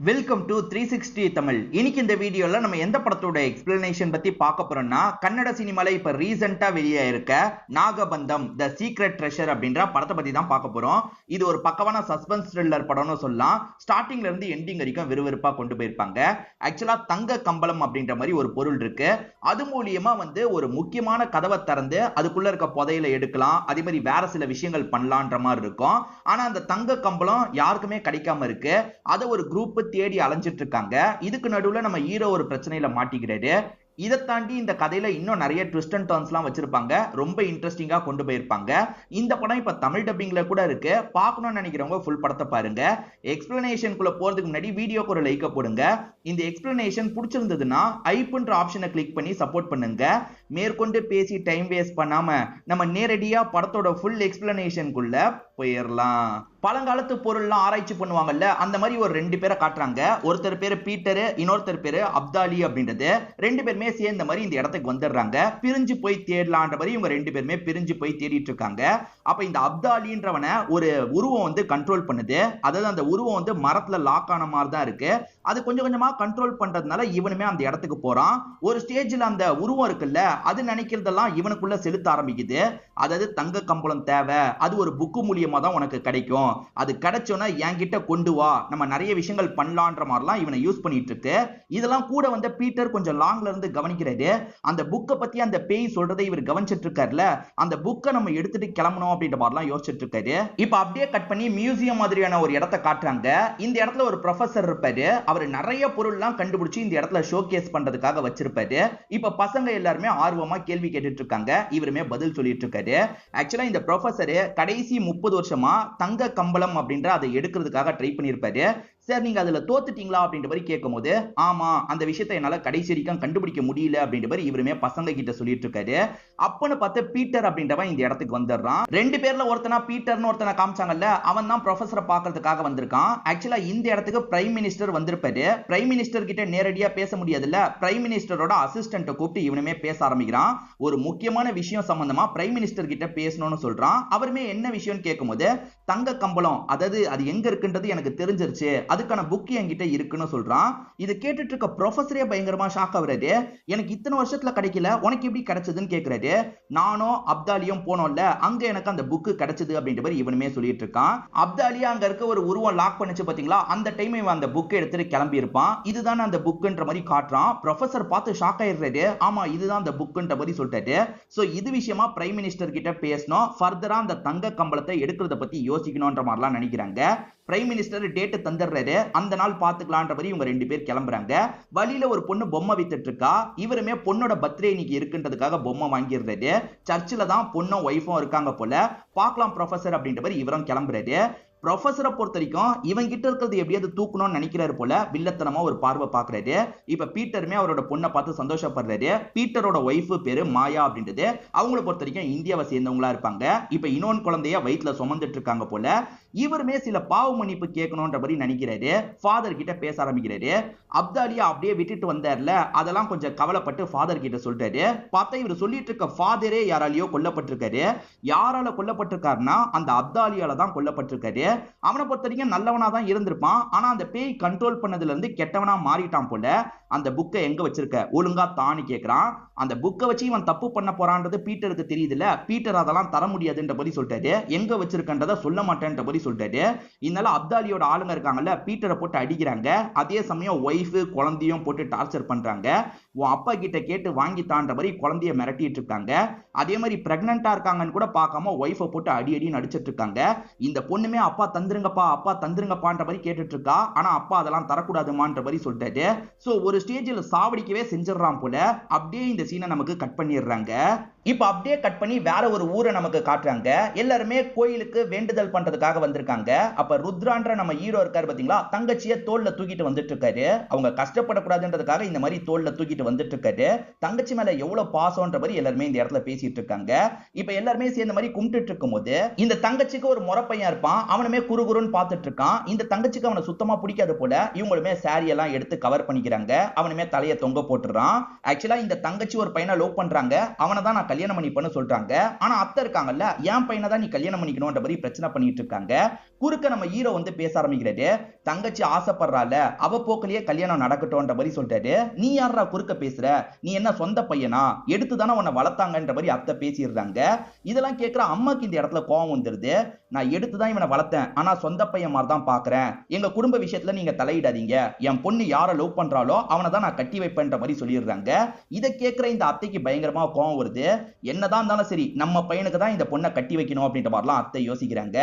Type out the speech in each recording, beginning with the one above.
Welcome to 360 Tamil. இன்னைக்கு இந்த வீடியோல நம்ம எந்த படத்தோட எக்ஸ்பிளனேஷன் பத்தி பார்க்க போறோம்னா, கன்னட சினிமால இப்ப ரீசெண்டா வெளியே இருக்க நாகபந்தம் தி சீக்ரெட் ட்ரெஷர் அப்படின்ற படத்தை பத்தி தான் பார்க்க போறோம். இது ஒரு பக்கவான சஸ்பென்ஸ் த்ரில்லர் படம்னு சொல்லலாம். ஸ்டார்டிங்ல இருந்து எண்டிங் வரைக்கும் விறுவிறுப்பா கொண்டு போயிருப்பாங்க. ஆக்சுவலா தங்க கம்பளம் அப்படின்ற மாதிரி ஒரு பொருள் இருக்கு. அது மூலியமா ஒரு முக்கியமான கதவை திறந்து அதுக்குள்ள இருக்க புதையலை எடுக்கலாம். அதே மாதிரி வேற சில விஷயங்கள் பண்ணலான்ற மாதிரி இருக்கும். ஆனா அந்த தங்க கம்பளம் யாருக்குமே கிடைக்காம இருக்கு. அதை ஒரு குரூப் தேடி அலைஞ்சிட்டு இருக்காங்க. இதுக்கு நடுவுல நம்ம ஹீரோ ஒரு பிரச்சனையில மாட்டிக்கிறாரு. இதை தாண்டி இந்த கதையில இன்னும் நிறைய ட்விஸ்ட் அண்ட் டர்ன்ஸ் எல்லாம் வச்சிருப்பாங்க. ரொம்ப இன்ட்ரெஸ்டிங்கா கொண்டு போயிருப்பாங்க. இந்த படம் இப்ப தமிழ் டப்பிங்ல கூட இருக்கு. பார்க்கணும்னு நினைக்கிறவங்க ஃபுல் படத்தை பாருங்க. எக்ஸ்பிளனேஷனுக்குள்ள போறதுக்கு முன்னாடி வீடியோக்கு ஒரு லைக் போடுங்க. இந்த எக்ஸ்பிளனேஷன் பிடிச்சிருந்ததுன்னா ஐப்ன்ற ஆப்ஷனை கிளிக் பண்ணி சப்போர்ட் பண்ணுங்க. மேற்கொண்டு பேசி டைம் வேஸ்ட் பண்ணாம நம்ம நேரடியா படத்தோட ஃபுல் எக்ஸ்பிளனேஷனுக்குள்ள போயிடலாம். பழங்காலத்து பொருள்லாம் ஆராய்ச்சி பண்ணுவாங்கல்ல, அந்த மாதிரி ஒரு ரெண்டு பேரை காட்டுறாங்க. ஒருத்தர் பேரு பீட்டர், இன்னொருத்தர் பேரு அப்தாலி அப்படின்றது. ரெண்டு பேருமே சேர்ந்த மாதிரி இந்த இடத்துக்கு வந்துடுறாங்க. பிரிஞ்சு போய் தேடலான்ற மாதிரி இவங்க ரெண்டு பேருமே பிரிஞ்சு போய் தேடிட்டு இருக்காங்க. அப்ப இந்த அப்தாலின்றவன ஒரு உருவம் கண்ட்ரோல் பண்ணுது. அதாவது அந்த உருவம் மரத்துல லாக் ஆன மாதிரி தான் இருக்கு. அது கொஞ்சம் கொஞ்சமா கண்ட்ரோல் பண்றதுனால இவனுமே அந்த இடத்துக்கு போறான். ஒரு ஸ்டேஜ்ல அந்த உருவம் இருக்குல்ல, அது நினைக்கிறதெல்லாம் இவனுக்குள்ள செலுத்த ஆரம்பிக்குது. அதாவது தங்க கம்பளம் தேவை, அது ஒரு புக்கு மூலியமா தான் உனக்கு கிடைக்கும், அது கிடைச்சோன்னா என்கிட்ட கொண்டு வா, நம்ம நிறைய விஷயங்கள் பண்ணலான்ற மாதிரிலாம் இவனை யூஸ் பண்ணிட்டு இருக்கு. இதெல்லாம் கூட பீட்டர் கொஞ்சம் லாங்ல இருந்து கவனிக்கிறாரு. அந்த புக்கை பத்தி அந்த பேய் சொல்றதை இவர் கவனிச்சிட்டு இருக்காருல, அந்த புக்கை நம்ம எடுத்துட்டு கிளம்பணும் அப்படின்ற மாதிரிலாம் யோசிச்சுட்டு இருக்காரு. இப்ப அப்படியே கட் பண்ணி மியூசியம் மாதிரியான ஒரு இடத்தை காட்டுறாங்க. இந்த இடத்துல ஒரு ப்ரொஃபசர் இருப்பாரு. அவர் நிறைய பொருள்லாம் கண்டுபிடிச்சு இந்த இடத்துல ஷோகேஸ் பண்றதுக்காக வச்சிருப்பாரு. இப்ப பசங்க எல்லாருமே ஆர்வமா கேள்வி கேட்டுட்டு இருக்காங்க. இவருமே பதில் சொல்லிட்டு இருக்காரு. ஆக்சுவலா இந்த ப்ரொஃபசர் கடைசி 30 வருஷமா தங்க கம்பளம் அப்படின்ற அதை எடுக்கிறதுக்காக ட்ரை பண்ணியிருப்பாரு. சார் நீங்க அதுல தோத்துட்டீங்களா அப்படின்ற மாதிரி கேட்கும் போது, ஆமா அந்த விஷயத்தை என்னால கடைசி வரைக்கும் கண்டுபிடிக்க முடியல அப்படின்ற மாதிரி இவருமே பசங்க கிட்ட சொல்லிட்டு இருக்காரு. அப்பன்னு பார்த்து பீட்டர் அப்படின்றவன் இந்த இடத்துக்கு வந்துடுறான். ரெண்டு பேர்ல ஒருத்தனா பீட்டர்னு ஒருத்தனை காமிச்சாங்கல்ல, அவன் தான் ப்ரொஃபசரை பார்க்கறதுக்காக வந்திருக்கான். ஆக்சுவலா இந்த இடத்துக்கு பிரைம் மினிஸ்டர் வந்திருப்பாரு. பிரைம் மினிஸ்டர் கிட்ட நேரடியா பேச முடியாதுல்ல, பிரைம் மினிஸ்டரோட அசிஸ்டன்ட்டை கூப்பிட்டு இவனுமே பேச ஆரம்பிக்கிறான். ஒரு முக்கியமான விஷயம் சம்பந்தமா பிரைம் மினிஸ்டர் கிட்ட பேசணும்னு சொல்றான். அவருமே என்ன விஷயம்னு கேட்கும் போது, தங்க கம்பளம் அதாவது அது எங்க இருக்குன்றது எனக்கு தெரிஞ்சிருச்சு, அதுக்கான புக் என்கிட்ட இருக்குன்னு சொல்றான். இது கேட்டுட்டு இருக்க ப்ரொஃபசரே பயங்கரமா ஷாக் ஆகுறாரு. எனக்கு இத்தனை வருஷத்துல கிடைக்கல, உனக்கு எப்படி கிடைச்சதுன்னு கேக்குறாரு. நானும் அப்தாலியும் போனோம்ல, அங்க எனக்கு அந்த புக் கிடைச்சது அப்படின்ற மாதிரி இவனுமே சொல்லிட்டு இருக்கான். அப்தாலியா அங்க இருக்க ஒரு உருவம் லாக் பண்ணுச்சு பாத்தீங்களா, அந்த டைம் இவன் அந்த புக் எடுத்துட்டு கிளம்பி இருப்பான். இதுதான் அந்த புக்ன்ற மாதிரி காட்டுறான். ப்ரொஃபசர் பார்த்து ஷாக் ஆயிடுறாரு. ஆமா இதுதான் அந்த புக்ன்ற மாதிரி சொல்லிட்டாரு. சோ இது விஷயமா பிரைம் மினிஸ்டர் கிட்ட பேசணும். ஃபர்தரா அந்த தங்க கம்பளத்தை எடுக்கிறத பத்தி யோசிக்கணும்ன்ற மாதிரிலாம் நினைக்கிறாங்க. பிரைம் மினிஸ்டர் டேட் தந்துடுறாரு. அந்த நாள் பாத்துக்கலான்ற மாதிரி இவங்க ரெண்டு பேர் கிளம்புறாங்க. வழியில ஒரு பொண்ணு பொம்மை வித்துட்டு இருக்கா. இவருமே பொண்ணோட பர்த்டே இன்னைக்கு இருக்குன்றதுக்காக பொம்மை வாங்கிடுறாரு. சர்ச்சில் தான் பொண்ணும் ஒய்ஃபும் இருக்காங்க போல. பார்க்கலாம் ப்ரொஃபசர் அப்படின்ற மாதிரி இவரும் கிளம்புறாரு. ப்ரொஃபசரை பொறுத்த வரைக்கும் இவன் கிட்ட இருக்கிறது எப்படியாவது தூக்கணும்னு நினைக்கிறாரு போல. வில்லத்தனமா ஒரு பார்வை பாக்குறாரு. இப்ப பீட்டருமே அவரோட பொண்ணை பார்த்து சந்தோஷப்படுறாரு. பீட்டரோட ஒய்ஃப் பேரு மாயா அப்படின்றது. அவங்கள பொறுத்த வரைக்கும் இந்தியாவை சேர்ந்தவங்களா இருப்பாங்க. இப்ப இன்னொன்னு குழந்தைய வயிற்றுல சுமந்துட்டு இருக்காங்க போல. இவருமே சில பாவ மன்னிப்பு கேட்கணும்ன்ற மாதிரி நினைக்கிறாரு. ஃபாதர் கிட்ட பேச ஆரம்பிக்கிறாரு. அப்தாலியா அப்படியே விட்டுட்டு வந்தார்ல, அதெல்லாம் கொஞ்சம் கவலைப்பட்டு ஃபாதர் கிட்ட சொல்லிட்டாரு. பார்த்தா இவர் சொல்லிட்டு இருக்க ஃபாதரே யாராலையோ கொல்லப்பட்டிருக்காரு. யாரால கொல்லப்பட்டிருக்காருன்னா அந்த அப்தாலியால தான் கொல்லப்பட்டிருக்காரு. அவனை பொறுத்த வரைக்கும் நல்லவனா தான் இருந்திருப்பான். ஆனா அந்த பேய் கண்ட்ரோல் பண்ணதுல இருந்து கெட்டவனா மாறிட்டான் போல. அந்த புக்கை எங்க வச்சிருக்க, ஒழுங்கா தான்னு கேக்குறான். அந்த புக்கை வச்சு இவன் தப்பு பண்ண போறான்றது பீட்டருக்கு தெரியுதுல. பீட்டர் அதெல்லாம் தர முடியாதுன்ற மாதிரி சொல்லிட்டாரு. எங்க வச்சிருக்கன்றத சொல்ல மாட்டேன்ற மாதிரி சொல்லிட்டாரு. இதனால அப்தாலியோட ஆளுங்க இருக்காங்கல்ல, பீட்டரை போட்டு அடிக்கிறாங்க. அதே சமயம் ஒய்ஃப் குழந்தையும் போட்டு டார்ச்சர் பண்றாங்க. உன் அப்பா கிட்ட கேட்டு வாங்கி தான்ற மாதிரி குழந்தைய மிரட்டிட்டு இருக்காங்க. அதே மாதிரி பிரெக்னண்டா இருக்காங்கன்னு கூட பார்க்காம ஒய்ஃபை போட்டு அடி அடி நடிச்சிட்டு இருக்காங்க. இந்த பொண்ணுமே அப்பா தந்துருங்கப்பா அப்பா தந்துருங்கப்பான்ற மாதிரி கேட்டுட்டு இருக்கா. ஆனா அப்பா அதெல்லாம் தரக்கூடாதுமான்ற மாதிரி சொல்லிட்டாரு. சோ ஒரு ஸ்டேஜில் சாவடிக்கவே செஞ்சிடறான் போல. அப்படியே இந்த சீனை நமக்கு கட் பண்ணிடுறாங்க. இப்ப அப்படியே கட் பண்ணி வேற ஒரு ஊரை நமக்கு காட்டுறாங்க. எல்லாருமே கோயிலுக்கு வேண்டுதல் பண்றதுக்காக வந்திருக்காங்க. அப்ப ருத்ரான்ற நம்ம ஹீரோ இருக்காரு பாத்தீங்களா, தங்கச்சியை தோல்ல தூக்கிட்டு வந்துட்டு இருக்காரு. அவங்க கஷ்டப்படக்கூடாதுன்றதுக்காக இந்த மாதிரி தோல்ல தூக்கிட்டு வந்துட்டு இருக்காரு. தங்கச்சி மேல எவ்வளவு பாசம்ன்ற மாதிரி எல்லாருமே இந்த இடத்துல பேசிட்டு இருக்காங்க. இப்ப எல்லாருமே சேர்ந்த மாதிரி கும்பிட்டு இருக்கும் போது இந்த தங்கச்சிக்கு ஒரு முறப்பையன் இருப்பான். அவனுமே குறுகுறுன்னு பார்த்துட்டு இருக்கான். இந்த தங்கச்சிக்கு அவனை சுத்தமா பிடிக்காது போல. இவங்களுமே சாரி எல்லாம் எடுத்து கவர் பண்ணிக்கிறாங்க. அவனுமே தலையை தொங்க போட்டுறான். ஆக்சுவலா இந்த தங்கச்சி ஒரு பையனை லவ் பண்றாங்க. அவனை தான் நான் கல்யாணம் பண்ணிப்பேன்னு சொல்றாங்க. ஆனா அத்தை இருக்காங்கல்ல, என் பையனை தான் நீ கல்யாணம் பண்ணிக்கணும்ன்ற மாதிரி பிரச்சனை பண்ணிட்டு இருக்காங்க. குறுக்க நம்ம ஹீரோ வந்து பேச ஆரம்பிக்கிறாரு. தங்கச்சி ஆசைப்படுறால, அவ போக்கிலேயே கல்யாணம் நடக்கட்டும்ன்ற மாதிரி சொல்லிட்டாரு. நீ யாரா குறுக்க பேசுற, நீ என்ன சொந்த பையனா, எடுத்துதானே உன்னை வளர்த்தாங்கன்ற மாதிரி அத்தை பேசிடுறாங்க. இதெல்லாம் கேட்கிற அம்மாக்கு இந்த இடத்துல கோவம் வந்துருது. நான் எடுத்துதான் இவனை வளர்த்தேன், ஆனா சொந்த பையன் மாதிரி தான் பாக்குறேன், எங்க குடும்ப விஷயத்துல நீங்க தலையிடாதீங்க, என் பொண்ணு யார லவ் பண்றாலோ அவனை தான் நான் கட்டி வைப்பேன்ற மாதிரி சொல்லிடுறாங்க. இதை கேட்கிற இந்த அத்தைக்கு பயங்கரமா கோவம் வருது. என்னதான் இருந்தாலும் சரி, நம்ம பையனுக்கு தான் இந்த பொண்ணை கட்டி வைக்கணும் அப்படின்ற மாதிரிலாம் அத்தை யோசிக்கிறாங்க.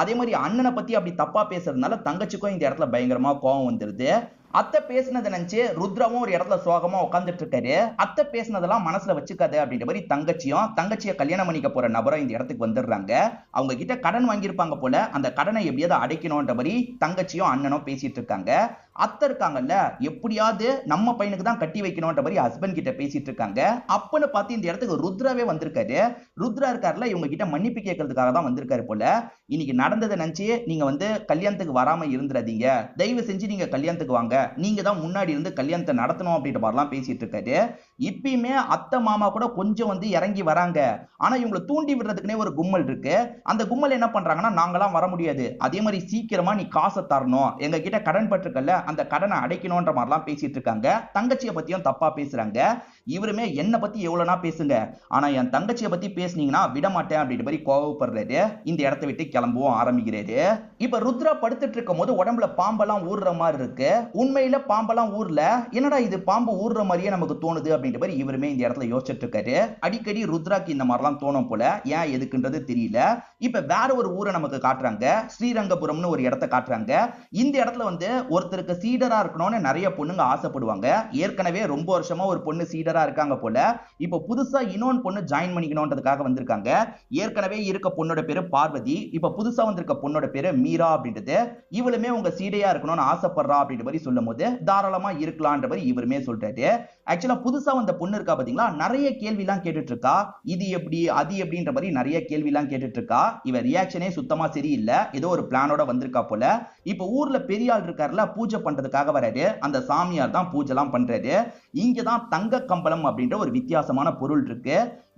அதே மாதிரி அண்ணனை பத்தி அப்படி தப்பா பேசுறதுனால தங்கச்சிக்கும் இந்த இடத்துல பயங்கரமா கோவம் வந்துருது. அத்தை பேசினதை நினைச்சு ருத்ராவும் ஒரு இடத்துல சோகமா உட்காந்துட்டு இருக்காரு. அத்தை பேசினதெல்லாம் மனசுல வச்சுக்காது அப்படின்ற மாதிரி தங்கச்சியை கல்யாணம் பண்ணிக்க போற நபரும் இந்த இடத்துக்கு வந்துடுறாங்க. அவங்க கிட்ட கடன் வாங்கியிருப்பாங்க போல, அந்த கடனை எப்படியாவது அடைக்கணும்ன்ற மாதிரி தங்கச்சியும் அண்ணனும் பேசிட்டு இருக்காங்க. அத்தை இருக்காங்கல்ல, எப்படியாவது நம்ம பையனுக்கு தான் கட்டி வைக்கணும்ன்ற மாதிரி ஹஸ்பண்ட் கிட்ட பேசிட்டு இருக்காங்க. அப்பன்னு பார்த்து இந்த இடத்துக்கு ருத்ராவே வந்திருக்காரு. ருத்ரா இருக்காருல, இவங்க கிட்ட மன்னிப்பு கேட்கறதுக்காக தான் வந்திருக்காரு போல. இன்னைக்கு நடந்ததை நினைச்சு நீங்க வந்து கல்யாணத்துக்கு வராம இருந்துடாதீங்க, தயவு செஞ்சு நீங்க கல்யாணத்துக்கு வாங்க, நீங்க தான் முன்னாடி இருந்து கல்யாணத்தை நடத்தணும் அப்படின்ற மாதிரிலாம் பேசிட்டு இருக்காரு. இப்பயுமே அத்தை மாமா கூட கொஞ்சம் வந்து இறங்கி வராங்க. ஆனா இவங்களை தூண்டி விடுறதுக்குனே ஒரு கும்பல் இருக்கு. அந்த கும்பல் என்ன பண்றாங்கன்னா, நாங்களாம் வர முடியாது, அதே மாதிரி சீக்கிரமா நீ காசை தரணும், எங்க கிட்ட கடன் பட்டிருக்கல அந்த கடனை அடைக்கணும்ன்ற மாதிரிலாம் பேசிட்டு இருக்காங்க. தங்கச்சியை பத்தியும் தப்பா பேசுறாங்க. இவருமே என்ன பத்தி எவ்வளவுனா பேசுங்க, ஆனா என் தங்கச்சியை பத்தி பேசுனீங்கன்னா விட மாட்டேன் அப்படின்ற மாதிரி கோவப்படுறாரு. இந்த இடத்தை விட்டு கிளம்பவும் ஆரம்பிக்கிறாரு. இப்ப ருத்ரா படுத்துட்டு இருக்கும் போது உடம்புல பாம்பெல்லாம் ஊறுற மாதிரி இருக்கு. உண்மையில பாம்பெல்லாம் ஊர்ல, என்னடா இது பாம்பு ஊறுற மாதிரியே நமக்கு தோணுது அப்படின்ற மாதிரி இவருமே இந்த இடத்துல யோசிச்சுட்டு இருக்காரு. அடிக்கடி ருத்ராக்கு இந்த மாதிரிலாம் தோணும் போல, ஏன் எதுக்குன்றது தெரியல. இப்ப வேற ஒரு ஊரை நமக்கு காட்டுறாங்க. ஸ்ரீரங்கபுரம்னு ஒரு இடத்தை காட்டுறாங்க. இந்த இடத்துல வந்து ஒருத்தருக்கு சீடரா இருக்கணும்னு நிறைய பொண்ணுங்க ஆசைப்படுவாங்க. ஏற்கனவே ரொம்ப வருஷமா ஒரு பொண்ணு சீடரா இருக்காங்க போல. இப்ப புதுசா இன்னொன்னு பொண்ணு ஜாயின் பண்ணிக்கணும்ன்றதுக்காக வந்திருக்காங்க. ஏற்கனவே இருக்க பொண்ணோட பேரு பார்வதி, இப்ப புதுசா வந்திருக்க பொண்ணோட பேரு மீரா அப்படின்றது. இவளுமே உங்க சீடையா இருக்கணும்னு ஆசைப்படுறா அப்படின்ற மாதிரி சொல்லும் போது தாராளமா இருக்கலாம்ன்ற மாதிரி இவருமே சொல்றாரு. ஆக்சுவலா புதுசா வந்த பொண்ணு இருக்கா பாத்தீங்களா, நிறைய கேள்வி எல்லாம் கேட்டுட்டு இருக்கா. இது எப்படி அது எப்படின்ற மாதிரி நிறைய கேள்வி எல்லாம் கேட்டுட்டு இருக்கா. இவ ரியாக்ஷனே சுத்தமா சரியில்லை, ஏதோ ஒரு பிளானோட வந்திருக்கா போல. இப்ப ஊர்ல பெரிய ஆள் இருக்காருல, பூஜை பண்றதுக்காக வராரு. அந்த சாமியார் தான் பூஜை எல்லாம் பண்றாரு. இங்கதான் தங்க கம்பளம் அப்படின்ற ஒரு வித்தியாசமான பொருள் இருக்கு.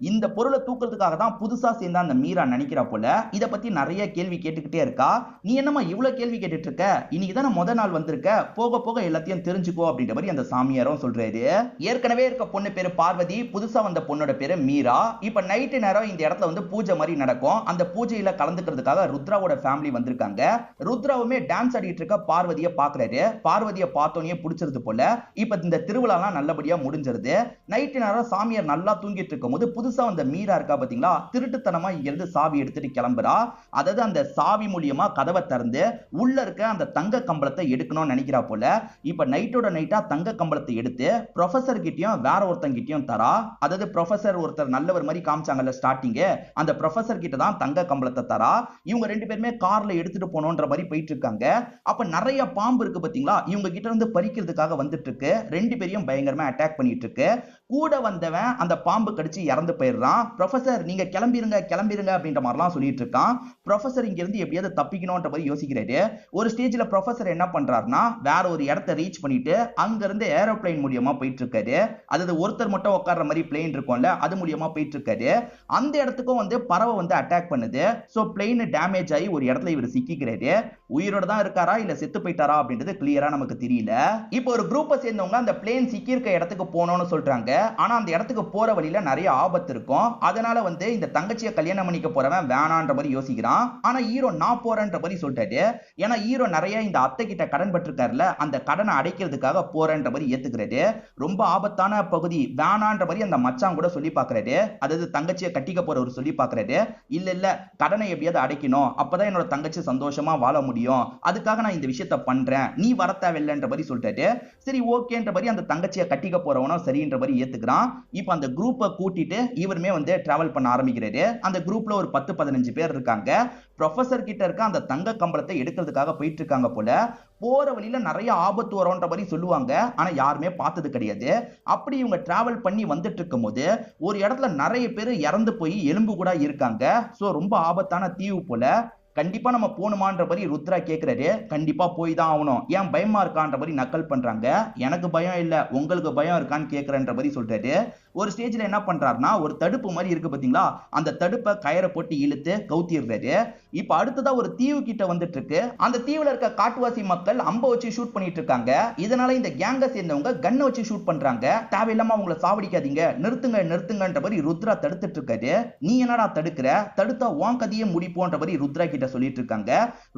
இந்த பொருளை தூக்குறதுக்காக தான் புதுசா சேர்ந்த அந்த மீரா நினைக்கிறா போல. இத பத்தி நிறைய கேள்வி கேட்டுக்கிட்டே இருக்கா. நீ என்னமா இவ்வளவு கேள்வி கேட்டுட்டு இருக்க, இன்னைக்கு தானே முத நாள் வந்திருக்க, போக போக எல்லாத்தையும் தெரிஞ்சுக்கோ அப்படின்ற மாதிரி அந்த சாமியாரும் சொல்றாரு. ஏற்கனவே இருக்க பொண்ணு பேரு பார்வதி, புதுசா வந்த பொண்ணோட பேரு மீரா. இப்ப நைட்டு நேரம் இந்த இடத்துல வந்து பூஜை மாதிரி நடக்கும். அந்த பூஜையில கலந்துக்கிறதுக்காக ருத்ராவோட ஃபேமிலி வந்திருக்காங்க. ருத்ராவுமே டான்ஸ் ஆடிட்டு இருக்க பார்வதியை பாக்குறாரு. பார்வதியை பார்த்தோன்னே பிடிச்சிருது போல. இப்ப இந்த திருவிழாலாம் நல்லபடியா முடிஞ்சிருது. நைட்டு நேரம் சாமியார் நல்லா தூங்கிட்டு இருக்கும் போது புதுசா வந்த மீரா இருக்கா பாத்தீங்களா, திருட்டுத்தனமா இங்க இருந்து சாவி எடுத்துட்டு கிளம்புறா. அதாவது அந்த சாவி மூலியமா கதவை திறந்து உள்ள இருக்க அந்த தங்க கம்பளத்தை எடுக்கணும்னு நினைக்கிறா போல. இப்ப நைட்டோட நைட்டா தங்க கம்பளத்தை எடுத்து ப்ரொஃபசர் கிட்டயும் வேற ஒருத்தங்க கிட்டயும் தரா. அதாவது ப்ரொஃபசர் ஒருத்தர் நல்லவர் மாதிரி காமிச்சாங்கல்ல ஸ்டார்டிங், அந்த ப்ரொஃபசர் கிட்ட தான் தங்க கம்பளத்தை தரா. இவங்க ரெண்டு பேருமே கார்ல எடுத்துட்டு போனோன்ற மாதிரி போயிட்டு இருக்காங்க. அப்ப நிறைய பாம்பு இருக்கு பாத்தீங்களா, இவங்க கிட்ட இருந்து பறிக்கிறதுக்காக வந்துட்டு இருக்கு. ரெண்டு பேரையும் பயங்கரமா அட்டாக் பண்ணிட்டு இருக்கு. கூட வந்தவன் அந்த பாம்பு கடிச்சு இறந்து போயிடுறான். ப்ரொஃபசர் நீங்க கிளம்பிருங்க கிளம்பிருங்க அப்படின்ற மாதிரிலாம் சொல்லிட்டு இருக்கான். ப்ரொஃபசர் இங்க இருந்து எப்படியாவது தப்பிக்கணும்ன்ற மாதிரி யோசிக்கிறாரு. ஒரு ஸ்டேஜ்ல ப்ரொஃபசர் என்ன பண்றாருன்னா, வேற ஒரு இடத்தை ரீச் பண்ணிட்டு அங்க இருந்து ஏரோப்ளேன் மூலியமா போயிட்டு இருக்காரு. அதாவது ஒருத்தர் மட்டும் உட்கார்ற மாதிரி பிளேன் இருக்கும்ல, அது மூலியமா போயிட்டு இருக்காரு. அந்த இடத்துக்கும் வந்து பறவை வந்து அட்டாக் பண்ணுது. சோ பிளேன் டேமேஜ் ஆகி ஒரு இடத்துல இவர் சிக்கிக்கிறாரு. உயிரோட தான் இருக்காரா இல்ல செத்து போயிட்டாரா அப்படின்றது கிளியரா நமக்கு தெரியல. இப்போ ஒரு குரூப்பை சேர்ந்தவங்க அந்த பிளேன் சிக்கி இருக்க இடத்துக்கு போகணும்னு சொல்றாங்க. ஆனா அந்த இடத்துக்கு போற வழியில நிறைய ஆபத்து இருக்கும். அதனால வந்து இந்த தங்கச்சியை கல்யாணம் பண்ணிக்க போறவன் வேணான்ற மாதிரி யோசிக்கிறான். ஆனா ஹீரோ நான் போறேன்ற மாதிரி சொல்லிட்டாரு. ஏன்னா ஹீரோ நிறைய இந்த அத்தை கிட்ட கடன் பட்டிருக்காருல, அந்த கடனை அடைக்கிறதுக்காக போறேன்ற மாதிரி ஏத்துக்கிறாரு. ரொம்ப ஆபத்தான பகுதி வேணான்ற மாதிரி அந்த மச்சான் கூட சொல்லி பாக்குறாரு. அதாவது தங்கச்சியை கட்டிக்க போறவர் சொல்லி பாக்குறாரு. இல்ல இல்ல கடனை எப்படியாவது அடைக்கணும், அப்பதான் என்னோட தங்கச்சி சந்தோஷமா வாழ முடியும், அதுக்காக நான் இந்த விஷயத்த பண்றேன், நீ வர தேவையில்லைன்ற மாதிரி சொல்லிட்டாரு. சரி ஓகேன்ற மாதிரி அந்த தங்கச்சியை கட்டிக்க போறவனும் சரின்ற மாதிரி ஏத்துக்கிறான். இப்ப அந்த குரூப்பை கூட்டிட்டு இவருமே வந்து டிராவல் பண்ண ஆரம்பிக்கிறாரு. அந்த குரூப்ல ஒரு 10-15 பேர் இருக்காங்க. ப்ரொஃபசர் கிட்ட இருக்க அந்த தங்க கம்பளத்தை எடுக்கிறதுக்காக போயிட்டு இருக்காங்க போல. போற வழியில நிறைய ஆபத்து வரும்ன்ற மாதிரி சொல்லுவாங்க, ஆனா யாருமே பார்த்தது கிடையாது. அப்படி இவங்க டிராவல் பண்ணி வந்துட்டு இருக்கும் போது ஒரு இடத்துல நிறைய பேர் இறந்து போய் எலும்பு கூட இருக்காங்க. சோ ரொம்ப ஆபத்தான தீவு போல. கண்டிப்பா நம்ம போணுமான்ற மாதிரி ருத்ரா கேக்குறாரு. கண்டிப்பா போய் தான் ஆகணும். ஏன் பயமா இருக்கான்ற மாதிரி நக்கல் பண்றாங்க. எனக்கு பயம் இல்ல, உங்களுக்கு பயம் இருக்கான்னு கேக்குறன்ற மாதிரி சொல்றாரு. ஒரு ஸ்டேஜ்ல என்ன பண்றாருன்னா, ஒரு தடுப்பு மாதிரி இருக்கு பாத்தீங்களா, அந்த தடுப்பை கயிறை போட்டு இழுத்து கவுத்திடுறாரு. இப்ப அடுத்ததா ஒரு தீவு கிட்ட வந்துட்டு இருக்கு. அந்த தீவுல இருக்க காட்டுவாசி மக்கள் அம்ப வச்சு ஷூட் பண்ணிட்டு இருக்காங்க. இதனால இந்த கேங்க சேர்ந்தவங்க கன்னை வச்சு ஷூட் பண்றாங்க. தேவையில்லாம அவங்கள சாவடிக்காதீங்க, நிறுத்துங்க நிறுத்துங்கன்ற மாதிரி ருத்ரா தடுத்துட்டு இருக்காரு. நீ என்னடா தடுக்கிற, தடுத்தா உன் கதையே முடிப்போன்ற மாதிரி ருத்ரா கிட்ட சொல்லிட்டு இருக்காங்க.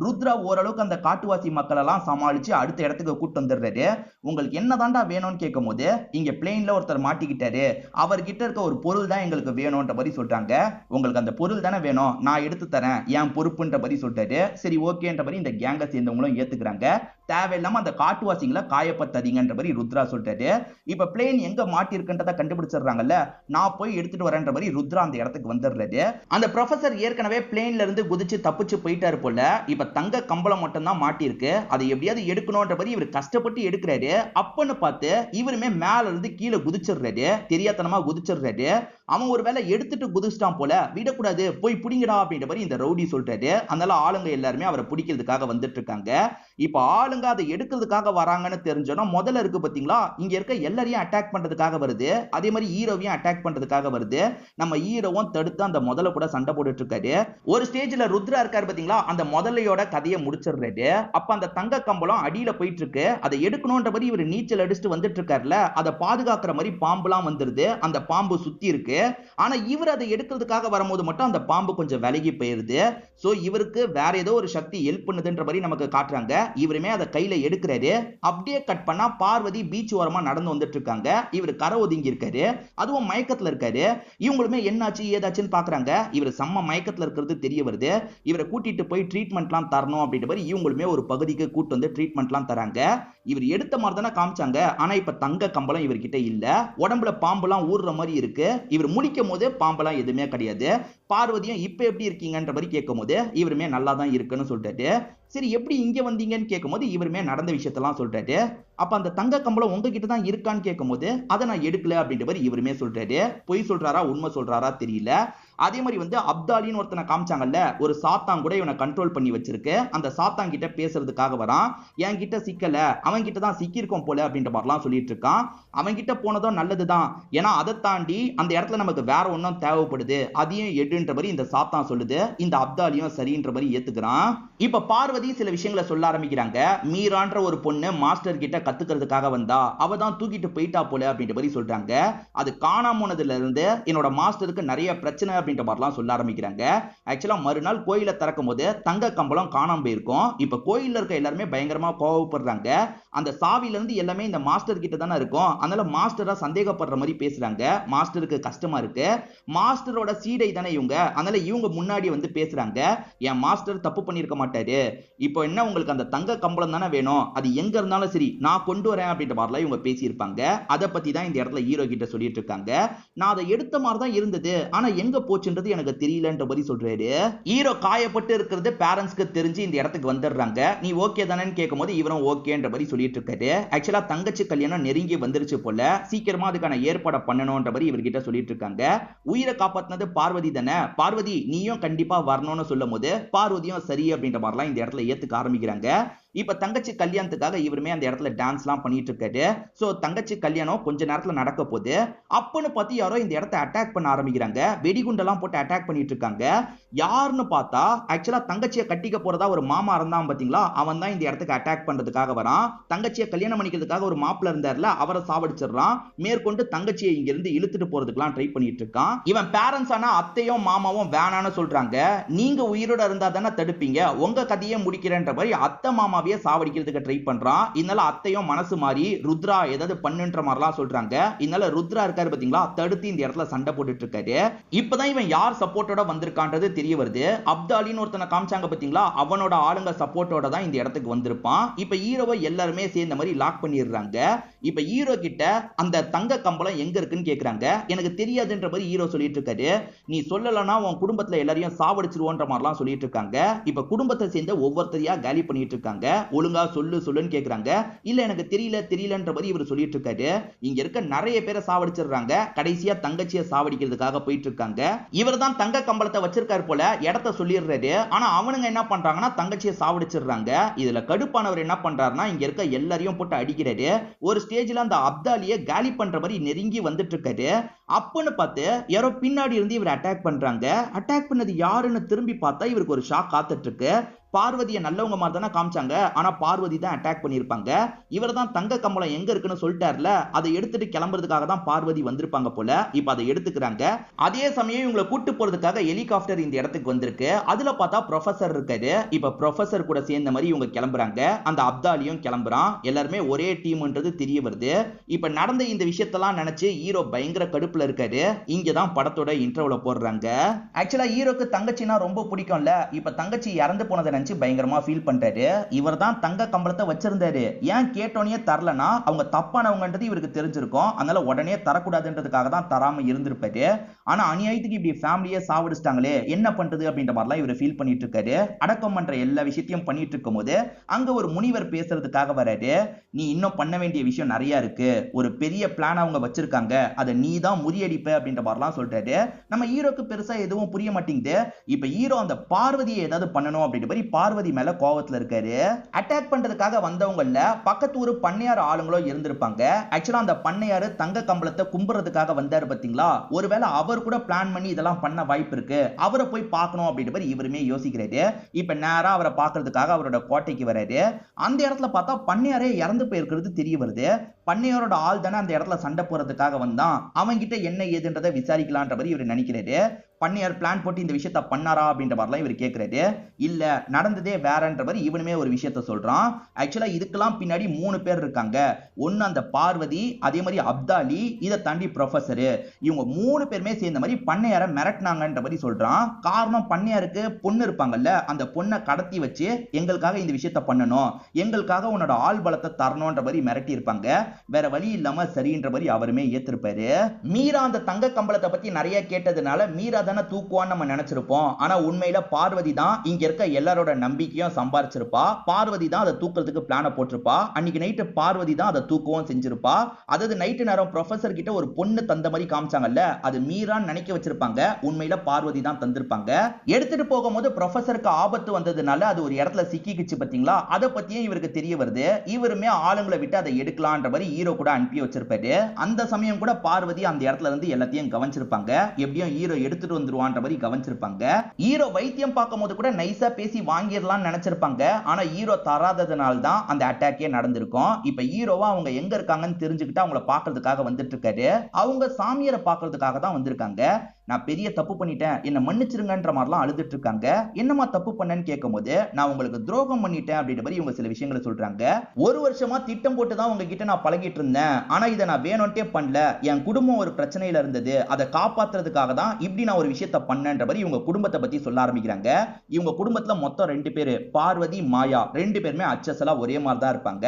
ருத்ரா ஓரளவுக்கு அந்த காட்டுவாசி மக்கள் எல்லாம் சமாளிச்சு அடுத்த இடத்துக்கு கூட்டு வந்துடுறாரு. உங்களுக்கு என்னதான்டா வேணும்னு கேட்கும் போது, இங்க பிளேன்ல ஒருத்தர் மாட்டிக்கிட்டாரு, அவர்கிட்ட இருக்க ஒரு பொருள் தான் எங்களுக்கு வேணும்ன்ற மாதிரி சொல்றாங்க. உங்களுக்கு அந்த பொருள் தானே வேணும், நான் எடுத்து தரேன், என் பொறுப்புன்ற மாதிரி சொல்றாரு. சரி ஓகேன்ற மாதிரி இந்த கேங்க சேர்ந்தவங்களும் ஏத்துக்கிறாங்க. தேவையில்லாம அந்த காட்டுவாசிகளை காயப்படுத்தாதீங்கன்ற மாதிரி ருத்ரா சொல்றாரு. இப்ப பிளேன் எங்க மாட்டிருக்குன்றத கண்டுபிடிச்சிடுறாங்கல்ல, நான் போய் எடுத்துட்டு வரேன்ற மாதிரி ருத்ரா அந்த இடத்துக்கு வந்துடுறாரு. அந்த ப்ரொஃபசர் ஏற்கனவே பிளேன்ல இருந்து குதிச்சு தப்பிச்சு போயிட்டாரு போல. இப்ப தங்க கம்பளம் மட்டும் தான் மாட்டிருக்கு, அதை எப்படியாவது எடுக்கணும்ன்ற மாதிரி இவர் கஷ்டப்பட்டு எடுக்கிறாரு. அப்பன்னு பார்த்து இவருமே மேல இருந்து கீழே குதிச்சிடுறாரு, தெரியாதனமா குதிச்சிடுறாரு. அவன் ஒரு வேலை எடுத்துட்டு குதிச்சிட்டான் போல, விடக்கூடாது போய் புடிங்கடா அப்படின்ற மாதிரி இந்த ரவுடி சொல்றாரு. அதனால ஆளுங்க எல்லாருமே அவரை பிடிக்கிறதுக்காக வந்துட்டு இருக்காங்க. இப்ப ஆளுங்க அதை எடுக்கிறதுக்காக வராங்கன்னு தெரிஞ்சோன்னா, முதல்ல இருக்கு பாத்தீங்களா, இங்க இருக்க எல்லாரையும் அட்டாக் பண்றதுக்காக வருது. அதே மாதிரி ஹீரோவையும் அட்டாக் பண்றதுக்காக வருது. நம்ம ஹீரோவும் தடுத்து அந்த முதல்ல கூட சண்டை போட்டுட்டு இருக்காரு. ஒரு ஸ்டேஜ்ல ருத்ரா இருக்காரு பாத்தீங்களா, அந்த முதலையோட கதையை முடிச்சிடுறாரு. அப்ப அந்த தங்க கம்பளம் அடியில போயிட்டு இருக்கு, அதை எடுக்கணும்ன்ற மாதிரி இவர் நீச்சல் அடிச்சுட்டு வந்துட்டு இருக்காருல, அதை பாதுகாக்கிற மாதிரி பாம்புலாம் வந்துருது. அந்த பாம்பு சுத்தி இருக்கு. ஆனா இவர் அதை எடுக்கிறதுக்காக வரும்போது மட்டும் அந்த பாம்பு கொஞ்சம் விலகி போயிருது. சோ இவருக்கு வேற ஏதோ ஒரு சக்தி ஹெல்ப் பண்ணுதுன்ற மாதிரி நமக்கு காட்டுறாங்க. இவருமே அதை கையில எடுக்கிறாரு. அப்படியே கட் பண்ணா பார்வதி பீச் ஓரமா நடந்து வந்துட்டு இருக்காங்க. இவர் கரை ஒதுங்கி இருக்காரு, அதுவும் மயக்கத்துல இருக்காரு. இவங்களுமே என்னாச்சு ஏதாச்சுன்னு பாக்குறாங்க. இவர் செம்ம மயக்கத்துல இருக்கிறது தெரிய வருது. இவரை கூட்டிட்டு போய் ட்ரீட்மெண்ட்லாம் தரணும் அப்படின்ற மாதிரி இவங்களுமே ஒரு பகுதிக்கு கூட்டு வந்து ட்ரீட்மெண்ட்லாம் தராங்க. இவர் எடுத்த மாதிரி தானே காமிச்சாங்க, ஆனா இப்ப தங்க கம்பளம் இவர்கிட்ட இல்ல. உடம்புல பாம்பெல்லாம் ஊறுற மாதிரி இருக்கு. இவர் முடிக்கும் போது பாம்பெல்லாம் எதுவுமே கிடையாது. பார்வதியும் இப்ப எப்படி இருக்கீங்கன்ற மாதிரி கேட்கும் போது இவருமே நல்லா தான் இருக்குன்னு சொல்லிட்டாரு. சரி எப்படி இங்க வந்தீங்கன்னு கேட்கும் போது இவருமே நடந்த விஷயத்தெல்லாம் சொல்றாரு. அப்ப அந்த தங்க கம்பளம் உங்ககிட்ட தான் இருக்கான்னு கேட்கும் போது அதை நான் எடுக்கல அப்படின்ற மாதிரி இவருமே சொல்றாரு. பொய் சொல்றாரா உண்மை சொல்றாரா தெரியல. அதே மாதிரி வந்து அப்தாலின்னு ஒருத்தனை காமிச்சாங்கல்ல, ஒரு சாத்தான் கூட இவனை கண்ட்ரோல் பண்ணி வச்சிருக்கு. அந்த சாத்தான் கிட்ட பேசுறதுக்காக வரான். என் கிட்ட சிக்கல, அவன் கிட்ட தான் சிக்கிருக்கோம் போல அப்படின்ற மாதிரிலாம் சொல்லிட்டு இருக்கான். அவன் கிட்ட போனதும் நல்லதுதான், ஏன்னா அதை தாண்டி அந்த இடத்துல நமக்கு வேற ஒன்றும் தேவைப்படுது, அதையும் எடுன்ற மாதிரி இந்த சாத்தான் சொல்லுது. இந்த அப்தாலியும் சரின்ற மாதிரி ஏத்துக்கிறான். இப்ப பார்வதி சில விஷயங்களை சொல்ல ஆரம்பிக்கிறாங்க. மீரான்ற ஒரு பொண்ணு மாஸ்டர் கிட்ட கத்துக்கிறதுக்காக வந்தா, அவ தான் தூக்கிட்டு போயிட்டா போல அப்படின்ற மாதிரி சொல்றாங்க. அது காணாம போனதுல இருந்து என்னோட மாஸ்டருக்கு நிறைய பிரச்சனை அப்படின்ற மாதிரிலாம் சொல்ல ஆரம்பிக்கிறாங்க. ஆக்சுவலா மறுநாள் கோயிலை திறக்கும் போது தங்க கம்பளம் காணாம போயிருக்கும். இப்ப கோயில்ல இருக்க எல்லாருமே பயங்கரமா கோவப்படுறாங்க. அந்த சாவில இருந்து எல்லாமே இந்த மாஸ்டர் கிட்ட தானே இருக்கும், அதனால மாஸ்டரா சந்தேகப்படுற மாதிரி பேசுறாங்க. மாஸ்டருக்கு கஷ்டமா இருக்கு. மாஸ்டரோட சீடை தானே இவங்க, அதனால இவங்க முன்னாடி வந்து பேசுறாங்க. என் மாஸ்டர் தப்பு பண்ணிருக்க மாட்டாரு, இப்போ என்ன உங்களுக்கு அந்த தங்க கம்பளம் தானே வேணும், அது எங்க இருந்தாலும் சரி நான் கொண்டு வரேன் அப்படின்ற மாதிரிலாம் இவங்க பேசியிருப்பாங்க. அதை பத்தி தான் இந்த இடத்துல ஹீரோ கிட்ட சொல்லிட்டு இருக்காங்க. நான் அதை எடுத்த மாதிரி தான் இருந்தது, ஆனா எங்க போச்சுன்றது எனக்கு தெரியலன்ற மாதிரி சொல்றாரு. ஹீரோ காயப்பட்டு இருக்கிறது பேரண்ட்ஸ்க்கு தெரிஞ்சு இந்த இடத்துக்கு வந்துடுறாங்க. நீ ஓகே தானேன்னு கேட்கும் போது இவரும் ஓகேன்ற மாதிரி சொல்லிட்டு இருக்காரு. ஆக்சுவலா தங்கச்சி கல்யாணம் நெருங்கி வந்துருச்சு போல, சீக்கிரமா அதுக்கான ஏற்பாடு பண்ணணும்ன்ற மாதிரி இவர்கிட்ட சொல்லிட்டு இருக்காங்க. உயிரை காப்பாத்தினது பார்வதி தானே, பார்வதி நீயும் கண்டிப்பா வரணும்னு சொல்லும் போது பார்வதியும் சரி அப்படின்ற மாதிரிலாம் இந்த இடத்துல ஏத்துக்க ஆரம்பிக்கிறாங்க. இப்ப தங்கச்சி கல்யாணத்துக்காக இவருமே அந்த இடத்துல டான்ஸ் எல்லாம் பண்ணிட்டு இருக்காரு. சோ தங்கச்சி கல்யாணம் கொஞ்ச நேரத்துல நடக்க போகுது. அப்பன்னு பார்த்து யாரோ இந்த இடத்தை அட்டாக் பண்ண ஆரம்பிக்கிறாங்க. வெடிகுண்டெல்லாம் போட்டு அட்டாக் பண்ணிட்டு இருக்காங்க. யாருன்னு பார்த்தா ஆக்சுவலா தங்கச்சியை கட்டிக்க போறதா ஒரு மாமா இருந்தான் பாத்தீங்களா, அவன் தான் இந்த இடத்துக்கு அட்டாக் பண்றதுக்காக வரான். தங்கச்சியை கல்யாணம் பண்ணிக்கிறதுக்காக ஒரு மாப்பிள்ள இருந்தார்ல, அவரை சாவடிச்சிடறான். மேற்கொண்டு தங்கச்சியை இங்க இருந்து இழுத்துட்டு போறதுக்கெல்லாம் ட்ரை பண்ணிட்டு இருக்கான். இவன் பேரண்ட்ஸ் ஆனா அத்தையும் மாமாவும் வேணான்னு சொல்றாங்க. நீங்க உயிரோட இருந்தா தானே தடுப்பீங்க, உங்க கதையை முடிக்கிறேன்ற மாதிரி அத்தை மாமாவே சாவடிக்கிறதுக்கு ட்ரை பண்றான். இதனால அத்தையும் மனசு மாறி ருத்ரா ஏதாவது பண்ணுன்ற மாதிரிலாம் சொல்றாங்க. இதனால ருத்ரா இருக்காரு பாத்தீங்களா, தடுத்து இந்த இடத்துல சண்டை போட்டுட்டு இருக்காரு. இப்பதான் இவன் யார் சப்போர்ட்டோட வந்திருக்கான்றது தெரிய வருது. அப்தாலின்னு ஒருத்தனை காமிச்சாங்க பாத்தீங்களா, அவனோட ஆளுங்க சப்போர்ட்டோட தான் இந்த இடத்துக்கு வந்திருப்பான். இப்ப ஹீரோவை எல்லாருமே சேர்ந்த மாதிரி லாக் பண்ணிடுறாங்க. இப்ப ஹீரோ கிட்ட அந்த தங்க கம்பளம் எங்க இருக்குன்னு கேக்குறாங்க. எனக்கு தெரியாதுன்ற மாதிரி ஹீரோ சொல்லிட்டு இருக்காரு. நீ சொல்லலன்னா உன் குடும்பத்துல எல்லாரையும் சாவடிச்சிருவோன்ற மாதிரிலாம் சொல்லிட்டு இருக்காங்க. இப்ப குடும்பத்தை சேர்ந்த ஒவ்வொருத்தரையா காலி பண்ணிட்டு இருக்காங்க. ஒழுங்கா சொல்லுன்னு கேக்குறாங்க. இல்ல எனக்கு தெரியலன்ற மாதிரி இவர் சொல்லிட்டு இருக்காரு. இங்க இருக்க நிறைய பேரை சாவடிச்சிடுறாங்க. கடைசியா தங்கச்சியை சாவடிக்கிறதுக்காக போயிட்டு இருக்காங்க. இவர் தான் தங்க கம்பளத்தை வச்சிருக்காரு போல, இடத்த சொல்லிடுறாரு. ஆனா அவனுங்க என்ன பண்றாங்கன்னா தங்கச்சியை சாவடிச்சிடுறாங்க. இதுல கடுப்பானவர் என்ன பண்றாருன்னா இங்க இருக்க எல்லாரையும் போட்டு அடிக்கிறாரு. ஒரு ஸ்டேஜ்ல அந்த அப்தாலியை காலி பண்ற மாதிரி நெருங்கி வந்துட்டு இருக்காரு. அப்பன்னு பார்த்து யாரோ பின்னாடி இருந்து இவர் அட்டாக் பண்றாங்க. அட்டாக் பண்ணது யாருன்னு திரும்பி பார்த்தா இவருக்கு ஒரு ஷாக் காத்துட்டு இருக்கு. பார்வதியை நல்லவங்க மாதிரி தானே காமிச்சாங்க. ஆனா பார்வதி தான் அட்டாக் பண்ணிருப்பாங்க. இவர் தான் தங்க கம்பளம் எங்க இருக்குன்னு சொல்லிட்டார்ல, அதை எடுத்துட்டு கிளம்புறதுக்காக தான் பார்வதி வந்திருப்பாங்க போல. இப்ப அதை எடுத்துக்கிறாங்க. அதே சமயம் இவங்களை கூட்டு போறதுக்காக ஹெலிகாப்டர் இந்த இடத்துக்கு வந்திருக்கு. அதுல பார்த்தா ப்ரொஃபசர் இருக்காரு. இப்ப ப்ரொஃபசர் கூட சேர்ந்த மாதிரி இவங்க கிளம்புறாங்க. அந்த அப்தாலியும் கிளம்புறான். எல்லாருமே ஒரே டீம்ன்றது தெரிய வருது. இப்ப நடந்த இந்த விஷயத்தெல்லாம் நினைச்சு ஹீரோ பயங்கர கடுப்புல இருக்காரு. இங்கதான் படத்தோட இன்ட்ரோல போடுறாங்க. ஆக்சுவலா ஹீரோக்கு தங்கச்சினா ரொம்ப பிடிக்கும்ல. இப்ப தங்கச்சி இறந்து போனதை நினைச்சு பயங்கரமா ஃபீல் பண்றாரு. இவர் தான் தங்க கம்பளத்தை வச்சிருந்தாரு. ஏன் கேட்டோனே தரலனா அவங்க தப்பானவங்கன்றது இவருக்கு தெரிஞ்சிருக்கும். அதனால உடனே தரக்கூடாதுன்றதுக்காக தான் தராம இருந்திருப்பாரு. ஆனா அநியாயத்துக்கு இப்படி ஃபேமிலியை சாவடிச்சிட்டாங்களே, என்ன பண்றது அப்படின்ற மாதிரிலாம் இவர் ஃபீல் பண்ணிட்டு இருக்காரு. அடக்கம் பண்ற எல்லா விஷயத்தையும் பண்ணிட்டு இருக்கும் போது அங்க ஒரு முனிவர் பேசுறதுக்காக வராரு. நீ இன்னும் பண்ண வேண்டிய விஷயம் நிறைய இருக்கு. ஒரு பெரிய பிளான் அவங்க வச்சிருக்காங்க. அதை நீ தான் முறியடிப்ப அப்படின்ற மாதிரிலாம் சொல்றாரு. நம்ம ஹீரோக்கு பெருசா எதுவும் புரிய மாட்டேங்குது. இப்ப ஹீரோ அந்த பார்வதியை ஏதாவது பண்ணணும் அப்படின்ற மாதிரி பார்வதி மேல கோவத்துல இருக்காரு. அட்டாக் பண்றதுக்காக வந்தவங்கல பக்கத்து ஊர் பண்ணையார் ஆளுங்களும் இருந்திருப்பாங்க. ஆக்சுவலா அந்த பண்ணையாரு தங்க கம்பளத்தை கும்புறதுக்காக வந்தாரு பாத்தீங்களா. ஒருவேளை அவர் கூட பிளான் பண்ணி இதெல்லாம் பண்ண வாய்ப்பு இருக்கு. அவரை போய் பார்க்கணும் அப்படின்ற மாதிரி இவருமே யோசிக்கிறாரு. இப்ப நேரா அவரை பார்க்கறதுக்காக அவரோட கோட்டைக்கு வராரு. அந்த இடத்துல பார்த்தா பண்ணையாரே இறந்து போயிருக்கிறது தெரிய வருது. பண்ணையாரோட ஆள் தானே அந்த இடத்துல சண்டை போறதுக்காக வந்தான். அவங்க கிட்ட என்ன ஏதுன்றதை விசாரிக்கலான்ற மாதிரி இவர் நினைக்கிறாரு. பண்ணையார் பிளான் போட்டு இந்த விஷயத்த பண்ணாரா அப்படின்ற மாதிரிலாம் இவர் கேட்கிறாரு. இல்ல நடந்ததே வேறன்ற மாதிரி இவனுமே ஒரு விஷயத்த சொல்றான். ஆக்சுவலா இதுக்கெல்லாம் பின்னாடி 3 பேர் இருக்காங்க. ஒன்னு அந்த பார்வதி, அதே மாதிரி அப்தாலி, இதை தாண்டி ப்ரொஃபசர். இவங்க 3 பேருமே சேர்ந்த மாதிரி பண்ணையார மிரட்டினாங்கன்ற மாதிரி சொல்றான். காரணம் பண்ணையாருக்கு பொண்ணு இருப்பாங்கல்ல, அந்த பொண்ணை கடத்தி வச்சு எங்களுக்காக இந்த விஷயத்த பண்ணணும், எங்களுக்காக உன்னோட ஆள் பலத்தை தரணும்ன்ற மாதிரி மிரட்டி இருப்பாங்க. வேற வழி இல்லாம சரின்ற மாதிரி அவருமே ஏத்திருப்பாரு. மீரா அந்த தங்க கம்பளத்தை பத்தி நிறைய கேட்டதுனால மீரா தானே தூக்குவான்னு நம்ம நினைச்சிருப்போம். ஆனா உண்மையில பார்வதி தான் இங்க இருக்க எல்லாரோட நம்பிக்கையும் சம்பாரிச்சிருப்பா. பார்வதி தான் அதை தூக்குறதுக்கு பிளான போட்டிருப்பா. அன்னைக்கு நைட்டு பார்வதி தான் அதை தூக்கவும் செஞ்சிருப்பா. அதாவது நைட்டு நேரம் ப்ரொஃபசர் கிட்ட ஒரு பொண்ணு தந்த மாதிரி காமிச்சாங்கல்ல, அது மீரான்னு நினைக்க வச்சிருப்பாங்க. உண்மையில பார்வதி தான் தந்திருப்பாங்க. எடுத்துட்டு போகும்போது ப்ரொஃபசருக்கு ஆபத்து வந்ததுனால அது ஒரு இடத்துல சிக்கிக்கிச்சு பாத்தீங்களா. அதை பத்தியும் இவருக்கு தெரிய வருது. இவருமே ஆளுங்களை விட்டு அதை எடுக்கலான்ற மாதிரி ஹீரோ கூட அனுப்பி வச்சிருப்பாரு. அந்த சமயம் கூட பார்வதி அந்த இடத்துல இருந்து எல்லாத்தையும் கவனிச்சிருப்பாங்க. எப்படியும் ஹீரோ எடுத்துட்டு வந்துருவான்ற மாதிரி கவனிச்சிருப்பாங்க. ஹீரோ வைத்தியம் பார்க்கும்போது கூட நைஸா பேசி வாங்கிடலாம்னு நினைச்சிருப்பாங்க. ஆனா ஹீரோ தராததுனால தான் அந்த அட்டாக்கே நடந்திருக்கும். இப்ப ஹீரோவா அவங்க எங்க இருக்காங்கன்னு தெரிஞ்சுக்கிட்டு அவங்கள பார்க்கிறதுக்காக வந்துட்டு இருக்காரு. அவங்க சாமியாரை பார்க்கிறதுக்காக தான் வந்திருக்காங்க. நான் பெரிய தப்பு பண்ணிட்டேன், என்ன மன்னிச்சிருங்கன்ற மாதிரிலாம் அழுதுட்டு இருக்காங்க. என்னமா தப்பு பண்ணேன்னு கேட்கும்போது நான் உங்களுக்கு துரோகம் பண்ணிட்டேன் அப்படின்ற மாதிரி இவங்க சில விஷயங்களை சொல்றாங்க. ஒரு வருஷமா திட்டம் போட்டு தான் உங்ககிட்ட நான் பழகிட்டு இருந்தேன். ஆனா இதை நான் வேணும்ட்டே பண்ணல. என் குடும்பம் ஒரு பிரச்சனையில இருந்தது. அதை காப்பாத்துறதுக்காக தான் இப்படி நான் ஒரு விஷயத்த பண்ணேன்ற மாதிரி இவங்க குடும்பத்தை பத்தி சொல்ல ஆரம்பிக்கிறாங்க. இவங்க குடும்பத்துல மொத்தம் 2 பேரு, பார்வதி, மாயா. 2 பேருமே அச்சசலா ஒரே மாதிரி தான் இருப்பாங்க.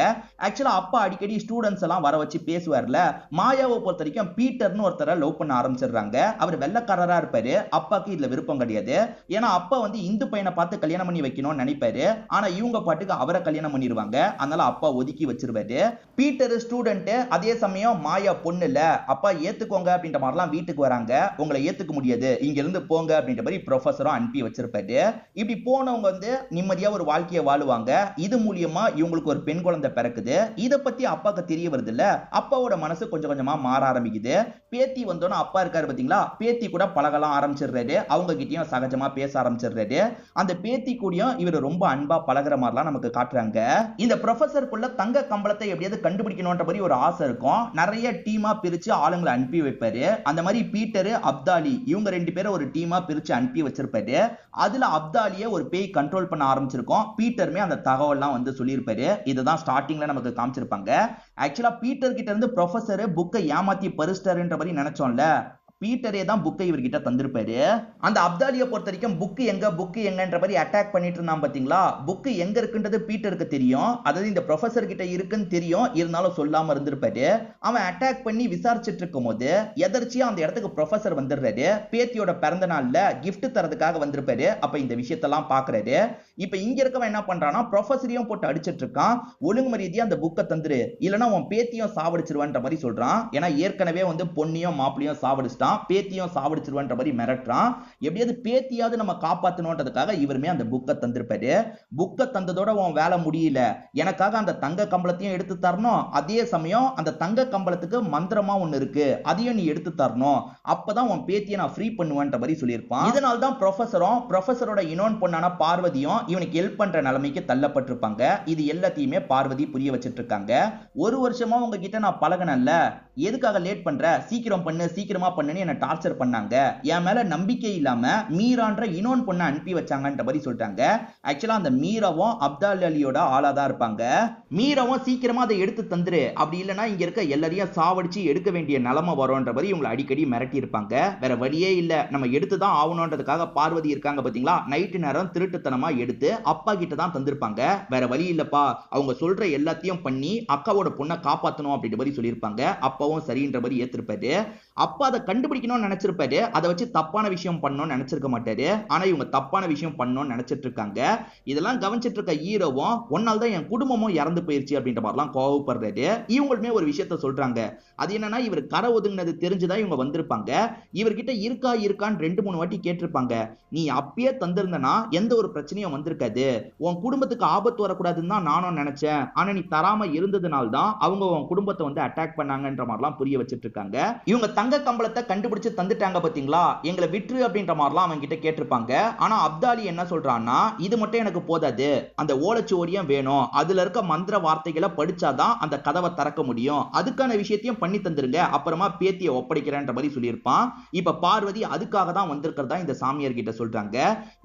ஆக்சுவலா அப்பா அடிக்கடி ஸ்டூடெண்ட்ஸ் எல்லாம் வர வச்சு பேசுவார்ல. மாயாவை பொறுத்த வரைக்கும் பீட்டர்னு ஒருத்தரை லவ் பண்ண ஆரம்பிச்சிடுறாங்க. அவர் வெள்ளக்காரரா இருப்பாரு. அப்பாக்கு இதுல விருப்பம் கிடையாது. ஏன்னா அப்பா வந்து இந்து பையனை பார்த்து கல்யாணம் பண்ணி வைக்கணும்னு நினைப்பாரு. ஆனா இவங்க பாட்டுக்கு அவரை கல்யாணம் பண்ணிடுவாங்க. அதனால அப்பா ஒதுக்கி வச்சிருவாரு. பீட்டர் ஸ்டூடெண்ட், அதே சமயம் மாயா பொண்ணு இல்ல. அப்பா ஏத்துக்கோங்க அப்படின்ற மாதிரிலாம் வீட்டுக்கு வராங்க. உங்களை ஏத்துக்க முடியாது, இங்க இருந்து போங்க அப்படின்ற மாதிரி ப்ரொஃபசரும் அனுப்பி வச்சிருப்பாரு. இப்படி போனவங்க வந்து நிம்மதியா ஒரு வாழ்க்கையை வாழுவாங்க. இது மூலியமா இவங்களுக்கு ஒரு பெண் குழந்தை பிறக்குது. இத பத்தி அப்பாக்கு தெரிய வருது இல்ல. அப்பாவோட மனசு கொஞ்சம் கொஞ்சமா மாற ஆரம்பிக்குது. பேத்தி வந்தோன்னா அப்பா இருக்காரு பாத்தீங்களா, பேத்தி கூட பழகலாம் ஆரம்பிச்சிடுறாரு. அவங்க கிட்டயும் சகஜமா பேச ஆரம்பிச்சிடுறாரு. அந்த பேத்தி கூடயும் இவர் ரொம்ப அன்பா பழகுற மாதிரிலாம் நமக்கு காட்டுறாங்க. இந்த ப்ரொஃபசருக்குள்ள தங்க கம்பளத்தை எப்படியாவது கண்டுபிடிக்கணும்ன்ற மாதிரி ஒரு ஆசை இருக்கும். நிறைய டீமா பிரிச்சு ஆளுங்களை அனுப்பி வைப்பாரு. அந்த மாதிரி பீட்டர், அப்தாலி இவங்க 2 பேரும் ஒரு டீமா பிரிச்சு அனுப்பி வச்சிருப்பாரு. அதுல அப்தாலியை ஒரு பேய் கண்ட்ரோல் பண்ண ஆரம்பிச்சிருக்கோம். பீட்டருமே அந்த தகவல்லாம் வந்து சொல்லியிருப்பாரு. இதுதான் ஸ்டார்டிங்ல நமக்கு காமிச்சிருப்பாங்க. ஆக்சுவலா பீட்டர் கிட்ட இருந்து ப்ரொஃபசர் புக்கை ஏமாத்தி பறிச்சிட்டாருன்ற மாதிரி நினைச்சோம்ல. பீட்டரே தான் புக்கை இவர்கிட்ட தந்திருப்பாரு. அந்த அப்தாலியை பொறுத்த வரைக்கும் புக்கு எங்கன்ற மாதிரி அட்டாக் பண்ணிட்டு இருந்தான் பாத்தீங்களா. புக்கு எங்க இருக்குன்றது பீட்டருக்கு தெரியும். அதாவது இந்த ப்ரொஃபசர் கிட்ட இருக்குன்னு தெரியும், இருந்தாலும் சொல்லாம இருந்திருப்பாரு. அவன் அட்டாக் பண்ணி விசாரிச்சுட்டு இருக்கும் போது எதர்ச்சியா அந்த இடத்துக்கு ப்ரொஃபசர் வந்துடுறாரு. பேத்தியோட பிறந்த நாள்ல கிஃப்ட் தரதுக்காக வந்திருப்பாரு. அப்ப இந்த விஷயத்தெல்லாம் பாக்குறாரு. இப்ப இங்க இருக்கவன் என்ன பண்றானா, ப்ரொஃபசரையும் போட்டு அடிச்சிட்டு இருக்கான். ஒழுங்கு மரியாதையா அந்த புக்கை தந்துரு, இல்லனா உன் பேத்தியும் சாவடிச்சிருவான்ற மாதிரி சொல்றான். ஏன்னா ஏற்கனவே வந்து பொண்ணையும் மாப்பிளையும் சாவடிச்சிட்டான், பேத்தியும் சாவடிச்சிருவான்ற மாதிரி மிரட்டுறான். எப்படியாவது பேத்தியாவது நம்ம காப்பாத்தணும்ன்றதுக்காக இவருமே அந்த புக்கை தந்திருப்பாரு. புக்கை தந்ததோட உன் வேலை முடியல, எனக்காக அந்த தங்க கம்பளத்தையும் எடுத்து தரணும், அதே சமயம் அந்த தங்க கம்பளத்துக்கு மந்திரமா ஒண்ணு இருக்கு, அதையும் நீ எடுத்து தரணும், அப்பதான் உன் பேத்தியை நான் ஃப்ரீ பண்ணுவேன்ற மாதிரி சொல்லியிருப்பான். இதனால தான் ப்ரொஃபசரோட இன்னொரு பொண்ணான பார்வதியும் இவனுக்கு ஹெல்ப் பண்ற நிலைமைக்கு தள்ளப்பட்டிருப்பாங்க. இது எல்லாத்தையுமே பார்வதி புரிய வச்சிட்டு இருக்காங்க. ஒரு வருஷமா உங்ககிட்ட நான் பழகனல்ல, எதுக்காக லேட் பண்ற, சீக்கிரம் பண்ணு சீக்கிரமா பண்ணுன்னு என்ன டார்ச்சர் பண்ணாங்க, என் மேல நம்பிக்கை இல்லாம மீரான்ற இன்னொரு பொண்ணை அனுப்பி வச்சாங்கன்ற மாதிரி சொல்றாங்க. ஆக்சுவலா அந்த மீராவும் அப்தால் அலியோட ஆளா தான் இருப்பாங்க. மீராவும் சீக்கிரமா அதை எடுத்து தந்துரு, அப்படி இல்லைன்னா இங்க இருக்க எல்லாரையும் சாவடிச்சு எடுக்க வேண்டிய நிலைமை வரும்ன்ற மாதிரி இவங்களை அடிக்கடி மிரட்டி இருப்பாங்க. வேற வழியே இல்ல, நம்ம எடுத்துதான் ஆகணும்ன்றதுக்காக பார்வதி இருக்காங்க பாத்தீங்களா, நைட்டு நேரம் திருட்டுத்தனமா எடுத்து அப்பா கிட்ட தான் தந்திருப்பாங்க. வேற வழி இல்லப்பா, அவங்க சொல்ற எல்லாத்தையும் பண்ணி அக்காவோட பொண்ணை காப்பாத்தணும் அப்படின்ற மாதிரி சொல்லியிருப்பாங்க. அப்பாவும் சரின்ற மாதிரி ஏத்திருப்பாரு. அப்பா அதை கண்டுபிடிக்கணும்னு நினைச்சிருப்பாரு, அதை வச்சு தப்பான விஷயம் பண்ணணும்னு நினைச்சிருக்க மாட்டாரு. ஆனா இவங்க தப்பான விஷயம் பண்ணணும்னு நினைச்சிட்டு இருக்காங்க. இதெல்லாம் கவனிச்சிட்டு இருக்க ஹீரோவும் ஒன்னால தான் என் குடும்பமும் இறந்து போயிருச்சு அப்படின்ற மாதிரிலாம் கோவப்படுறாரு. இவங்களுமே ஒரு விஷயத்த சொல்றாங்க. அது என்னன்னா, இவர் கரை ஒதுங்கினது தெரிஞ்சுதான் இவங்க வந்திருப்பாங்க. இவர்கிட்ட இருக்கான்னு 2-3 வாட்டி கேட்டிருப்பாங்க. நீ அப்பயே தந்திருந்தனா எந்த ஒரு பிரச்சனையும் வந்திருக்காது, உன் குடும்பத்துக்கு ஆபத்து வரக்கூடாதுன்னு தான் நானும் நினைச்சேன், ஆனா நீ தராம இருந்ததுனால தான் அவங்க உன் குடும்பத்தை வந்து அட்டாக் பண்ணாங்கன்ற மாதிரிலாம் புரிய வச்சிட்டு இருக்காங்க. இவங்க தங்க கம்பளத்தை கண்டுபிடிச்சு தந்துட்டாங்க பாத்தீங்களா, எங்களை விற்று அப்படின்ற மாதிரிலாம் அவங்க கிட்ட கேட்டிருப்பாங்க. ஆனா அப்தாலி என்ன சொல்றான்னா, இது மட்டும் எனக்கு போதாது, அந்த ஓலைச்சுவடியும் வேணும், அதுல இருக்க மந்திர வார்த்தைகளை படிச்சாதான் அந்த கதவை திறக்க முடியும், அதுக்கான விஷயத்தையும் பண்ணி தந்துருங்க, அப்புறமா பேத்தியை ஒப்படைக்கிறேன்ற மாதிரி சொல்லியிருப்பான். இப்ப பார்வதி அதுக்காக தான் வந்திருக்கிறதா இந்த சாமியார் கிட்ட சொல்றாங்க.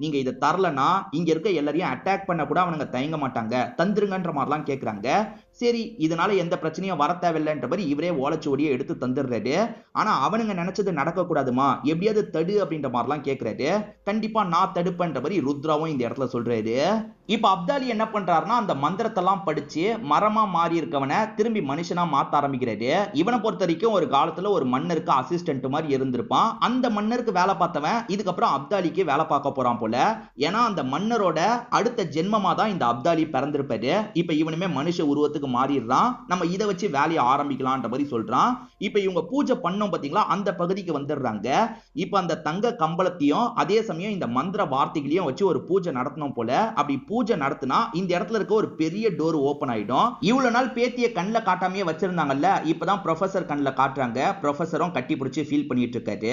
நீங்க இதை தரலனா இங்க இருக்க எல்லாரையும் அட்டாக் பண்ண கூட அவனுங்க தயங்க மாட்டாங்க, தந்துருங்கன்ற மாதிரிலாம் கேட்கறாங்க. சரி, இதனால எந்த பிரச்சனையும் வர தேவையில்லைன்ற மாதிரி இவரே ஓலைச்சுவடியை எடுத்து தந்துடுறாரு. ஆனா அவனுங்க நினைச்சது நடக்க கூடாதுமா, எப்படியாவது தடு அப்படின்ற மாதிரிலாம் கேட்கிறாரு. கண்டிப்பா நான் தடுப்பேன்ற மாதிரி ருத்ராவும் இந்த இடத்துல சொல்றாரு. இப்ப அப்தாலி என்ன பண்றாருன்னா, அந்த மந்திரத்தெல்லாம் படிச்சு மரமா மாறி இருக்கவனை திரும்பி மனுஷனா மாத்த ஆரம்பிக்கிறாரு. இவனை பொறுத்த வரைக்கும் ஒரு காலத்துல ஒரு மன்னருக்கு அசிஸ்டன்ட் மாதிரி இருந்திருப்பான். அந்த மன்னருக்கு வேலை பார்த்தவன் இதுக்கப்புறம் அப்தாலிக்கு வேலை பார்க்க போறான் போல. ஏன்னா அந்த மன்னரோட அடுத்த ஜென்மமா தான் இந்த அப்தாலி பிறந்திருப்பாரு. இப்ப இவனுமே மனுஷ உருவத்துக்கு மாறிடுறான். நம்ம இதை வச்சு வேலையை ஆரம்பிக்கலாம்ன்ற மாதிரி சொல்றான். இப்ப இவங்க பூஜை பண்ணோம் பாத்தீங்களா, அந்த பகுதிக்கு வந்துடுறாங்க. இப்ப அந்த தங்க கம்பளத்தையும் அதே சமயம் இந்த மந்திர வார்த்தைகளையும் வச்சு ஒரு பூஜை நடத்தணும் போல. அப்படி பூஜை நடத்தினா இந்த இடத்துல இருக்க ஒரு பெரிய டோர் ஓபன் ஆயிடும். இவ்வளவு நாள் பேத்திய கண்ணுல காட்டாமையே வச்சிருந்தாங்கல்ல, இப்பதான் ப்ரொஃபசர் கண்ணுல காட்டுறாங்க. ப்ரொஃபசரும் கட்டி பிடிச்சு ஃபீல் பண்ணிட்டு இருக்காரு.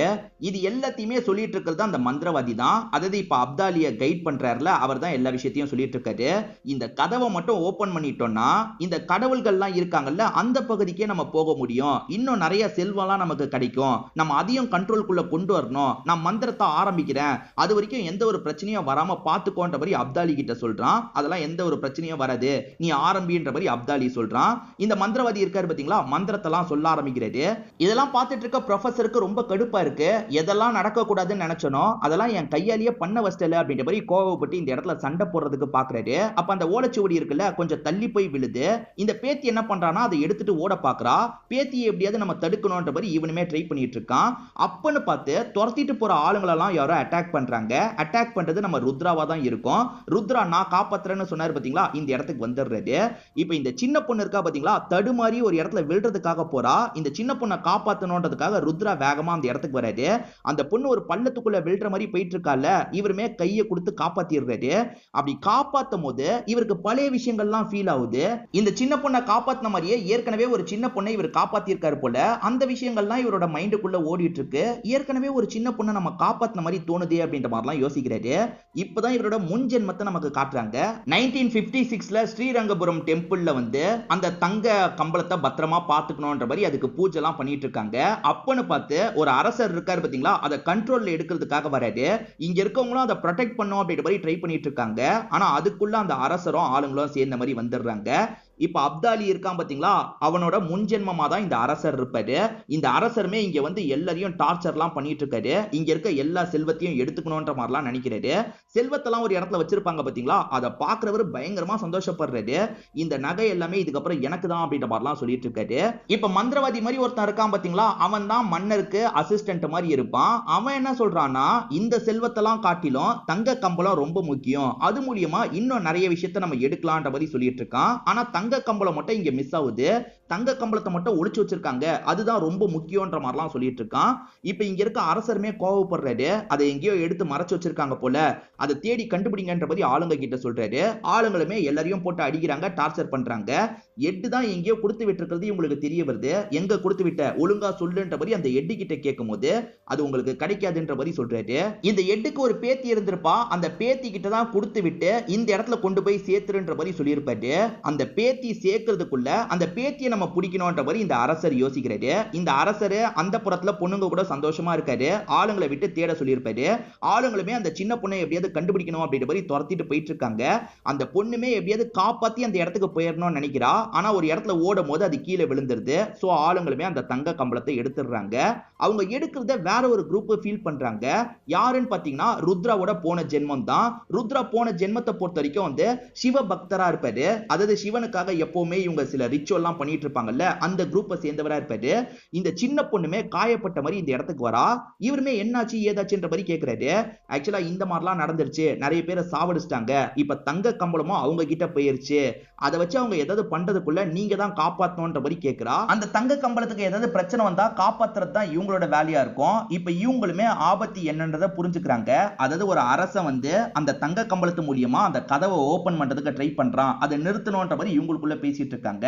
இது எல்லாத்தையுமே சொல்லிட்டு இருக்கிறது அந்த மந்திரவாதி தான். அதாவது இப்ப அப்தாலிய கைட் பண்றாருல, அவர் தான் எல்லா விஷயத்தையும் சொல்லிட்டு இருக்காரு. இந்த கதவை மட்டும் ஓபன் பண்ணிட்டோம்னா இந்த கடவுள்கள்லாம் இருக்காங்கல்ல, அந்த பகுதிக்கே நம்ம போக முடியும், இன்னும் நிறைய செல்வம்லாம் நமக்கு கிடைக்கும், நம்ம அதையும் கண்ட்ரோல்குள்ள கொண்டு வரணும், நான் மந்திரத்தை ஆரம்பிக்கிறேன், அது வரைக்கும் எந்த ஒரு பிரச்சனையும் வராம பாத்துக்கோன்ற மாதிரி அப்தாலி கிட்ட சொல்றான். அதெல்லாம் எந்த ஒரு பிரச்சனையும் வராது, நீ ஆரம்பின்ற மாதிரி அப்தாலி சொல்றான். இந்த மந்திரவாதி இருக்காரு பாத்தீங்களா, மந்திரத்தெல்லாம் சொல்ல ஆரம்பிக்கிறாரு. இதெல்லாம் பார்த்துட்டு இருக்க ப்ரொஃபசருக்கு ரொம்ப கடுப்பா இருக்கு. எதெல்லாம் நடக்க கூடாதுன்னு நினைச்சனோ அதெல்லாம் என் கையாலேயே பண்ண வச்சிட்டல அப்படின்ற மாதிரி கோவப்பட்டு இந்த இடத்துல சண்டை போடுறதுக்கு பாக்குறாரு. அப்ப அந்த ஓலைச்சுவடி இருக்குல்ல, கொஞ்சம் தள்ளி போய் விழுது. இந்த பேத்தி என்ன பண்றானா, அதை எடுத்துட்டு ஓட பாக்குறா. பேத்தியை எப்படியாவது நம்ம தடுக்கணும்ன்ற மாதிரி இவனுமே ட்ரை பண்ணிட்டு இருக்கான். அப்பன்னு பார்த்து துரத்திட்டு போற ஆளுங்களெல்லாம் யாரோ அட்டாக் பண்றாங்க. அட்டாக் பண்றது நம்ம ருத்ராவா தான் இருக்கும். ருத்ரா நான் காப்பாத்துறேன்னு சொன்னாரு பாத்தீங்களா, இந்த இடத்துக்கு வந்துடுறாரு. இப்ப இந்த சின்ன பொண்ணு இருக்கா பாத்தீங்களா, தடுமாறி ஒரு இடத்துல விழுறதுக்காக போறா. இந்த சின்ன பொண்ணை காப்பாத்தணும்ன்றதுக்காக ருத்ரா வேகமா அந்த இடத்துக்கு வராரு. அந்த பொண்ணு ஒரு பள்ளத்துக்குள்ள விழுற மாதிரி போயிட்டு இருக்கால, இவருமே கையை கொடுத்து காப்பாத்திடுறாரு. அப்படி காப்பாத்தும் போது இவருக்கு பழைய விஷயங்கள்லாம் ஃபீல் ஆகுது. இந்த சின்ன பொண்ணை காப்பாத்தின மாதிரியே ஏற்கனவே ஒரு சின்ன பொண்ணை இவர் காப்பாத்திருக்காரு போல. அந்த விஷயங்கள்லாம் இவரோட மைண்டுக்குள்ள ஓடிட்டு இருக்கு. ஏற்கனவே ஒரு சின்ன பொண்ணை நம்ம காப்பாத்தின மாதிரி தோணுதே அப்படின்ற மாதிரிலாம் யோசிக்கிறாரு. இப்பதான் இவரோட முன் ஜென்மத்தை நமக்கு காட்டுறாங்க. 1956ல ஸ்ரீரங்கபுரம் டெம்பிள்ல வந்து அந்த தங்க கம்பளத்தை பத்திரமா பாத்துக்கணும்ன்ற மாதிரி அதுக்கு பூஜை எல்லாம் பண்ணிட்டு இருக்காங்க. அப்பன்னு பார்த்து ஒரு அரசர் இருக்காரு பாத்தீங்களா, அதை கண்ட்ரோல்ல எடுக்கிறதுக்காக வராரு. இங்க இருக்கவங்களும் அதை ப்ரொடெக்ட் பண்ணும் அப்படின்ற மாதிரி ட்ரை பண்ணிட்டு இருக்காங்க. ஆனா அதுக்குள்ள அந்த அரசரும் ஆளுங்களும் சேர்ந்த மாதிரி வந்துடுறாங்க. இப்ப அப்தாலி இருக்கான் பாத்தீங்களா, அவனோட முன்ஜென்மமா தான் இந்த அரசர் இருப்பாரு. இந்த அரசருமே இங்க வந்து எல்லாரையும் டார்ச்சர்லாம் பண்ணிட்டு இருக்காரு. இங்க இருக்க எல்லா செல்வத்தையும் எடுத்துக்கணும்ன்ற மாதிரிலாம் நினைக்கிறாரு. செல்வத்தெல்லாம் ஒரு இடத்துல வச்சிருப்பாங்க பாத்தீங்களா, அதை பாக்குறவர் பயங்கரமா சந்தோஷப்படுறாரு. இந்த நகை எல்லாமே இதுக்கப்புறம் எனக்கு தான் அப்படின்ற மாதிரிலாம் சொல்லிட்டு இருக்காரு. இப்ப மந்திரவாதி மாதிரி ஒருத்தன் இருக்கான் பாத்தீங்களா, அவன் தான் மன்னருக்கு அசிஸ்டன்ட் மாதிரி இருப்பான். அவன் என்ன சொல்றான்னா, இந்த செல்வத்தெல்லாம் காட்டிலும் தங்க கம்பளம் ரொம்ப முக்கியம், அது மூலியமா இன்னும் நிறைய விஷயத்த நம்ம எடுக்கலாம்ன்ற மாதிரி சொல்லிட்டு இருக்கான். ஆனா தங்க கம்பளம் மட்டும் இங்க மிஸ் ஆகுது. தங்க கம்பளத்தை மட்டும் ஒளிச்சு வச்சிருக்காங்க, அதுதான் ரொம்ப முக்கியம்ன்ற மாதிரிலாம் சொல்லிட்டு இருக்கான். இப்ப இங்க இருக்க அரசருமே கோவப்படுறாரு. அதை எங்கேயோ எடுத்து மறைச்சு வச்சிருக்காங்க போல, அதை தேடி கண்டுபிடிங்கன்ற மாதிரி ஆளுங்க கிட்ட சொல்றாரு. ஆளுங்களுமே எல்லாரையும் போட்டு அடிக்கிறாங்க, டார்ச்சர் பண்றாங்க. எட்டு தான் எங்கேயோ கொடுத்து விட்டுருக்கிறது உங்களுக்கு தெரிய வருது. எங்க கொடுத்து விட்ட, ஒழுங்கா சொல்லுன்ற மாதிரி அந்த எட்டு கிட்ட கேட்கும் போது அது உங்களுக்கு கிடைக்காதுன்ற மாதிரி சொல்றாரு. இந்த எட்டுக்கு ஒரு பேத்தி இருந்திருப்பா, அந்த பேத்தி கிட்ட தான் கொடுத்து விட்டு இந்த இடத்துல கொண்டு போய் சேர்த்துருன்ற மாதிரி சொல்லியிருப்பாரு. அந்த பேத்தி சேர்க்கிறதுக்குள்ள அந்த பேத்தியை நம்ம பிடிக்கணும்ன்ற மாதிரி இந்த அரசர் யோசிக்கிறாரு. இந்த அரசர் அந்த புறத்துல பொண்ணுங்க கூட சந்தோஷமா இருக்காரு. ஆளுங்களை விட்டு தேட சொல்லியிருப்பாரு. ஆளுங்களுமே அந்த சின்ன பொண்ணை எப்படியாவது கண்டுபிடிக்கணும் அப்படின்ற மாதிரி துரத்திட்டு போயிட்டு இருக்காங்க. அந்த பொண்ணுமே எப்படியாவது காப்பாத்தி அந்த இடத்துக்கு போயிடணும்னு நினைக்கிறா. ஆனா ஒரு இடத்துல ஓடும் போது அது கீழே விழுந்துருது. சோ ஆளுங்களுமே அந்த தங்க கம்பளத்தை எடுத்துடுறாங்க. அவங்க எடுக்கிறத வேற ஒரு குரூப் ஃபீல் பண்றாங்க. யாருன்னு பாத்தீங்கன்னா ருத்ராவோட போன ஜென்மம் தான். ருத்ரா போன ஜென்மத்தை பொறுத்த வரைக்கும் வந்து சிவ பக்தரா இருப்பாரு. அதாவது சிவனுக்காக எப்பவுமே இவங்க சில ரிச்சுவல் எல்லாம் பண்ணிட்டு இருப்பாங்கல்ல, அந்த குரூப்பை சேர்ந்தவரா இருப்பாரு. இந்த சின்ன பொண்ணுமே காயப்பட்ட மாதிரி இந்த இடத்துக்கு வரா. இவருமே என்னாச்சு ஏதாச்சுன்ற மாதிரி கேக்குறாரு. ஆக்சுவலா இந்த மாதிரிலாம் நடந்துருச்சு, நிறைய பேரை சாவடிச்சிட்டாங்க, இப்ப தங்க கம்பளமும் அவங்க கிட்ட போயிருச்சு, அதை வச்சு அவங்க ஏதாவது பண்றதுக்குள்ள நீங்க தான் காப்பாத்தணும்ன்ற மாதிரி கேக்குறா. அந்த தங்க கம்பளத்துக்கு ஏதாவது பிரச்சனை வந்தா காப்பாத்துறது தான் இவங்களோட வேலையா இருக்கும். இப்ப இவங்களுமே ஆபத்து என்னன்றதை புரிஞ்சுக்கிறாங்க. அதாவது ஒரு அரசன் வந்து அந்த தங்க கம்பளத்து மூலியமா அந்த கதவை ஓபன் பண்றதுக்கு ட்ரை பண்றான், அதை நிறுத்தணும்ன்ற மாதிரி இவங்களுக்குள்ள பேசிட்டு இருக்காங்க.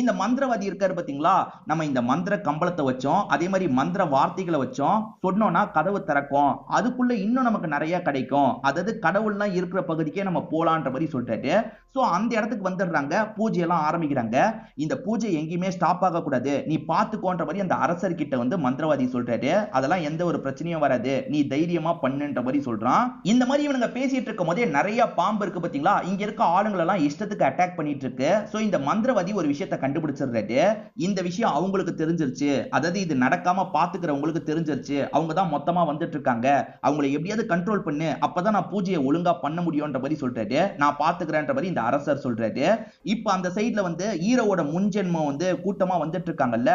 இந்த மந்திரவாதி இருக்காரு பாத்தீங்களா, நம்ம இந்த மந்திர கம்பளத்தை வச்சோம், அதே மாதிரி மந்திர வார்த்தைகளை வச்சோம் சொன்னோம்னா கதவு திறக்கும், அதுக்குள்ள இன்னும் நமக்கு நிறைய கிடைக்கும், அதாவது கடவுள்லாம் இருக்கிற பகுதிக்கே நம்ம போலான்ற மாதிரி சொல்றாரு. சோ அந்த இடத்துக்கு வந்துடுறாங்க, பூஜை எல்லாம் ஆரம்பிக்கிறாங்க. இந்த பூஜை எங்கேயுமே ஸ்டாப் ஆக கூடாது, நீ பாத்துக்கோன்ற மாதிரி அந்த அரசர் கிட்ட வந்து மந்திரவாதி சொல்றாரு. அதெல்லாம் எந்த ஒரு பிரச்சனையும் வராது, நீ தைரியமா பண்ணுன்ற மாதிரி சொல்றான். இந்த மாதிரி இவனுங்க பேசிட்டு இருக்கும் போதே நிறைய பாம்பு இருக்கு பாத்தீங்களா, இங்க இருக்க ஆளுங்களை எல்லாம் இஷ்டத்துக்கு அட்டாக் பண்ணிட்டு இருக்கு. சோ இந்த மந்திரவாதி ஒரு விஷயத்தை கண்டுபிடிச்சிடுறாரு. இந்த விஷயம் அவங்களுக்கு தெரிஞ்சிருச்சு, அதாவது இது நடக்காம பாத்துக்கிறவங்களுக்கு தெரிஞ்சிருச்சு, அவங்க தான் மொத்தமா வந்துட்டு இருக்காங்க, அவங்களை எப்படியாவது கண்ட்ரோல் பண்ணு, அப்பதான் நான் பூஜையை ஒழுங்கா பண்ண முடியும்ன்ற மாதிரி சொல்றாரு. நான் பாத்துக்கிறேன்ற மாதிரி இந்த அரசர் சொல்றாரு. இப்ப அந்த சைடுல வந்து ஹீரோவோட முன்ஜென்மம் வந்து கூட்டமா வந்துட்டு இருக்காங்கல்ல,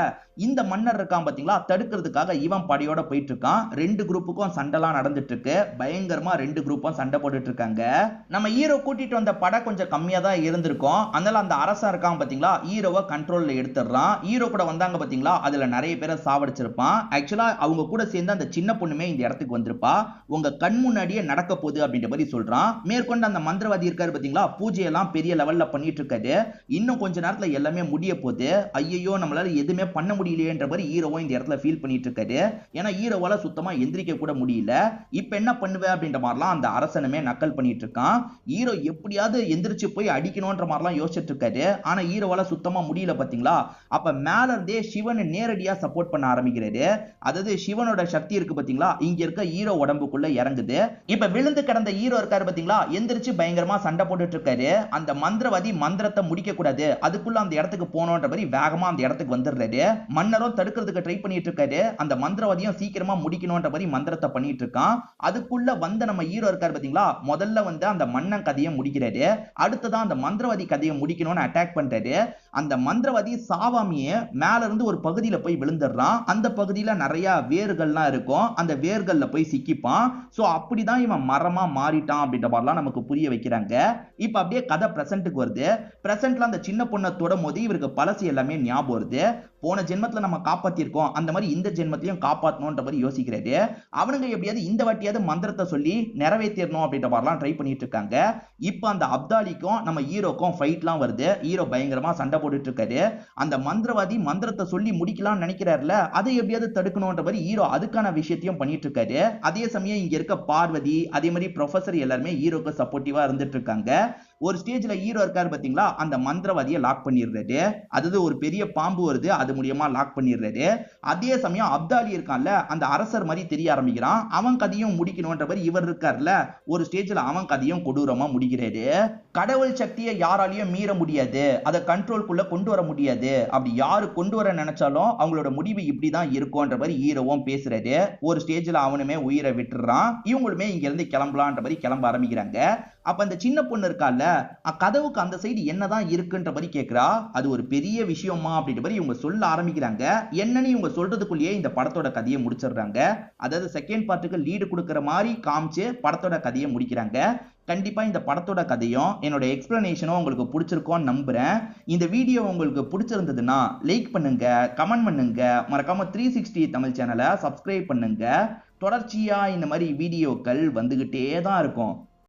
இந்த மன்னர் இருக்கான் பாத்தீங்களா, தடுக்கிறதுக்காக இவன் படையோட போயிட்டு இருக்கான். ரெண்டு குரூப்புக்கும் சண்டைலாம் நடந்துட்டு இருக்கு. பயங்கரமா ரெண்டு குரூப்பும் சண்டை போட்டுட்டு இருக்காங்க. நம்ம ஹீரோ கூட்டிட்டு வந்த படை கொஞ்சம் கம்மியா தான் இருந்திருக்கும். அதனால அந்த அரசன் இருக்கான் பாத்தீங்களா, ஹீரோவை கண்ட்ரோல்ல எடுத்துறான். ஹீரோ கூட வந்தாங்க பாத்தீங்களா, அதுல நிறைய பேரை சாவடிச்சிருப்பான். ஆக்சுவலா அவங்க கூட சேர்ந்து அந்த சின்ன பொண்ணுமே இந்த இடத்துக்கு வந்திருப்பா. உங்க கண் முன்னாடியே நடக்க போகுது அப்படின்ற மாதிரி சொல்றான். மேற்கொண்டு அந்த மந்திரவாதி இருக்காரு பாத்தீங்களா, பூஜையெல்லாம் பெரிய லெவல்ல பண்ணிட்டு இருக்காரு. இன்னும் கொஞ்ச நேரத்துல எல்லாமே முடிய போகுது. ஐயோ நம்மளால எதுவுமே பண்ண முடியலையேன்ற மாதிரி ஹீரோவும் இந்த இடத்துல ஃபீல் பண்ணிட்டு இருக்காரு. ஏன்னா ஹீரோவால சுத்தமா எந்திரிக்க கூட முடியல. இப்ப என்ன பண்ணுவேன் அப்படின்ற மாதிரிலாம் அந்த அரசனுமே நக்கல் பண்ணிட்டு இருக்கான். ஹீரோ எப்படியாவது எந்திரிச்சு போய் அடிக்கணும்ன்ற மாதிரிலாம் யோசிச்சுட்டு இருக்காரு. ஆனா ஹீரோவால சுத்தமா முடியல பாத்தீங்களா. அப்ப மேல இருந்தே சிவன் நேரடியா சப்போர்ட் பண்ண ஆரம்பிக்கிறாரு. அதாவது சிவனோட சக்தி இருக்கு பாத்தீங்களா, இங்க இருக்க ஹீரோ உடம்புக்குள்ள இறங்குது. இப்ப விழுந்து கிடந்த ஹீரோ இருக்காரு பாத்தீங்களா, எந்திரிச்சு பயங்கரமா சண்டை போட்டுட்டு இருக்காரு. அந்த மந்திரவாதி மந்திரத்தை முடிக்க கூடாது, அதுக்குள்ள அந்த இடத்துக்கு போனோன்ற மாதிரி வேகமா அந்த இடத்துக்கு வந்துடுறாரு. மன்னரும் தடுக்கிறதுக்கு ட்ரை பண்ணிட்டு இருக்காரு. அந்த மந்திரவாதியும் சீக்கிரமா முடிக்கணும்ன்ற மாதிரி மந்திரத்தை பண்ணிட்டு இருக்கான். அதுக்குள்ள வந்த நம்ம ஹீரோ இருக்காரு பாத்தீங்களா, முதல்ல வந்து அந்த மன்னன் கதையை முடிக்கிறாரு. அடுத்ததான் அந்த மந்திரவாதி கதையை முடிக்கணும்னு அட்டாக் பண்றாரு. அந்த மந்திரவாதி சாவாமியே மேல இருந்து ஒரு பகுதியில போய் விழுந்துடுறான். அந்த பகுதியில நிறைய வேர்கள்லாம் இருக்கும், அந்த வேர்கள்ல போய் சிக்கிப்பான். சோ அப்படிதான் இவன் மரமா மாறிட்டான் அப்படின்ற மாதிரிலாம் நமக்கு புரிய வைக்கிறாங்க. இப்ப அப்படியே கதை பிரசன்ட்டுக்கு வருது. பிரசன்ட்ல அந்த சின்ன பொண்ணை தொடும் போது இவருக்கு பழசு எல்லாமே ஞாபகம் வருது. போன ஜென்மத்துல நம்ம காப்பாத்திருக்கோம், அந்த மாதிரி இந்த ஜென்மத்திலையும் காப்பாத்தணும்ன்ற மாதிரி யோசிக்கிறாரு. அவனுங்க எப்படியாவது இந்த வாட்டியாவது மந்திரத்தை சொல்லி நிறைவேற்றணும் அப்படின்ற மாதிரிலாம் ட்ரை பண்ணிட்டு இருக்காங்க. இப்ப அந்த அப்தாலிக்கும் நம்ம ஹீரோக்கும் ஃபைட்லாம் வருது. ஹீரோ பயங்கரமா சண்டை போட்டுட்டு இருக்காரு. அந்த மந்திரவாதி மந்திரத்தை சொல்லி முடிக்கலாம்னு நினைக்கிறாருல, அதை எப்படியாவது தடுக்கணும்ன்ற மாதிரி ஹீரோ அதுக்கான விஷயத்தையும் பண்ணிட்டு இருக்காரு. அதே சமயம் இங்க இருக்க பார்வதி அதே மாதிரி ப்ரொஃபசர் எல்லாருமே ஹீரோக்கு சப்போர்ட்டிவா இருந்துட்டு இருக்காங்க. ஒரு ஸ்டேஜ்ல ஹீரோ இருக்காரு பாத்தீங்களா, அந்த மந்திரவாதியை லாக் பண்ணிடுறாரு. அதாவது ஒரு பெரிய பாம்பு வருது, அது மூலியமா லாக் பண்ணிடுறாரு. அதே சமயம் அப்தாலி இருக்கான்ல, அந்த அரசர் மாதிரி தெரிய ஆரம்பிக்கிறான். அவன் கதையும் முடிக்கணும்ன்ற மாதிரி இவர் இருக்கார்ல, ஒரு ஸ்டேஜ்ல அவன் கதையும் கொடூரமா முடிக்கிறாரு. கடவுள் சக்தியை யாராலையும் மீற முடியாது, அதை கண்ட்ரோல்குள்ள கொண்டு வர முடியாது, அப்படி யாரு கொண்டு வர நினைச்சாலும் அவங்களோட முடிவு இப்படிதான் இருக்கும்ன்ற மாதிரி ஹீரோவும் பேசுறாரு. ஒரு ஸ்டேஜ்ல அவனுமே உயிரை விட்டுறான். இவங்களுமே இங்க இருந்து கிளம்பலான்ற மாதிரி கிளம்ப ஆரம்பிக்கிறாங்க. அப்ப அந்த சின்ன பொண்ணு இருக்கால, கதவுக்கு அந்த சைடு என்னதான் இருக்குன்ற மாதிரி கேக்குறா. அது ஒரு பெரிய விஷயமா அப்படின்ற மாதிரி இவங்க சொல்ல ஆரம்பிக்கிறாங்க. என்னன்னு இவங்க சொல்றதுக்குள்ளேயே இந்த படத்தோட கதையை முடிச்சிடுறாங்க. அதாவது செகண்ட் பார்ட்டுக்கு லீடு கொடுக்கிற மாதிரி காமிச்சு படத்தோட கதையை முடிக்கிறாங்க. கண்டிப்பா இந்த படத்தோட கதையும் என்னோட எக்ஸ்பிளனேஷனும் உங்களுக்கு பிடிச்சிருக்கும்னு நம்புறேன். இந்த வீடியோ உங்களுக்கு பிடிச்சிருந்ததுன்னா லைக் பண்ணுங்க, கமெண்ட் பண்ணுங்க, மறக்காம 360 தமிழ் சேனலை சப்ஸ்கிரைப் பண்ணுங்க. தொடர்ச்சியா இந்த மாதிரி வீடியோக்கள் வந்துகிட்டே தான் இருக்கும்.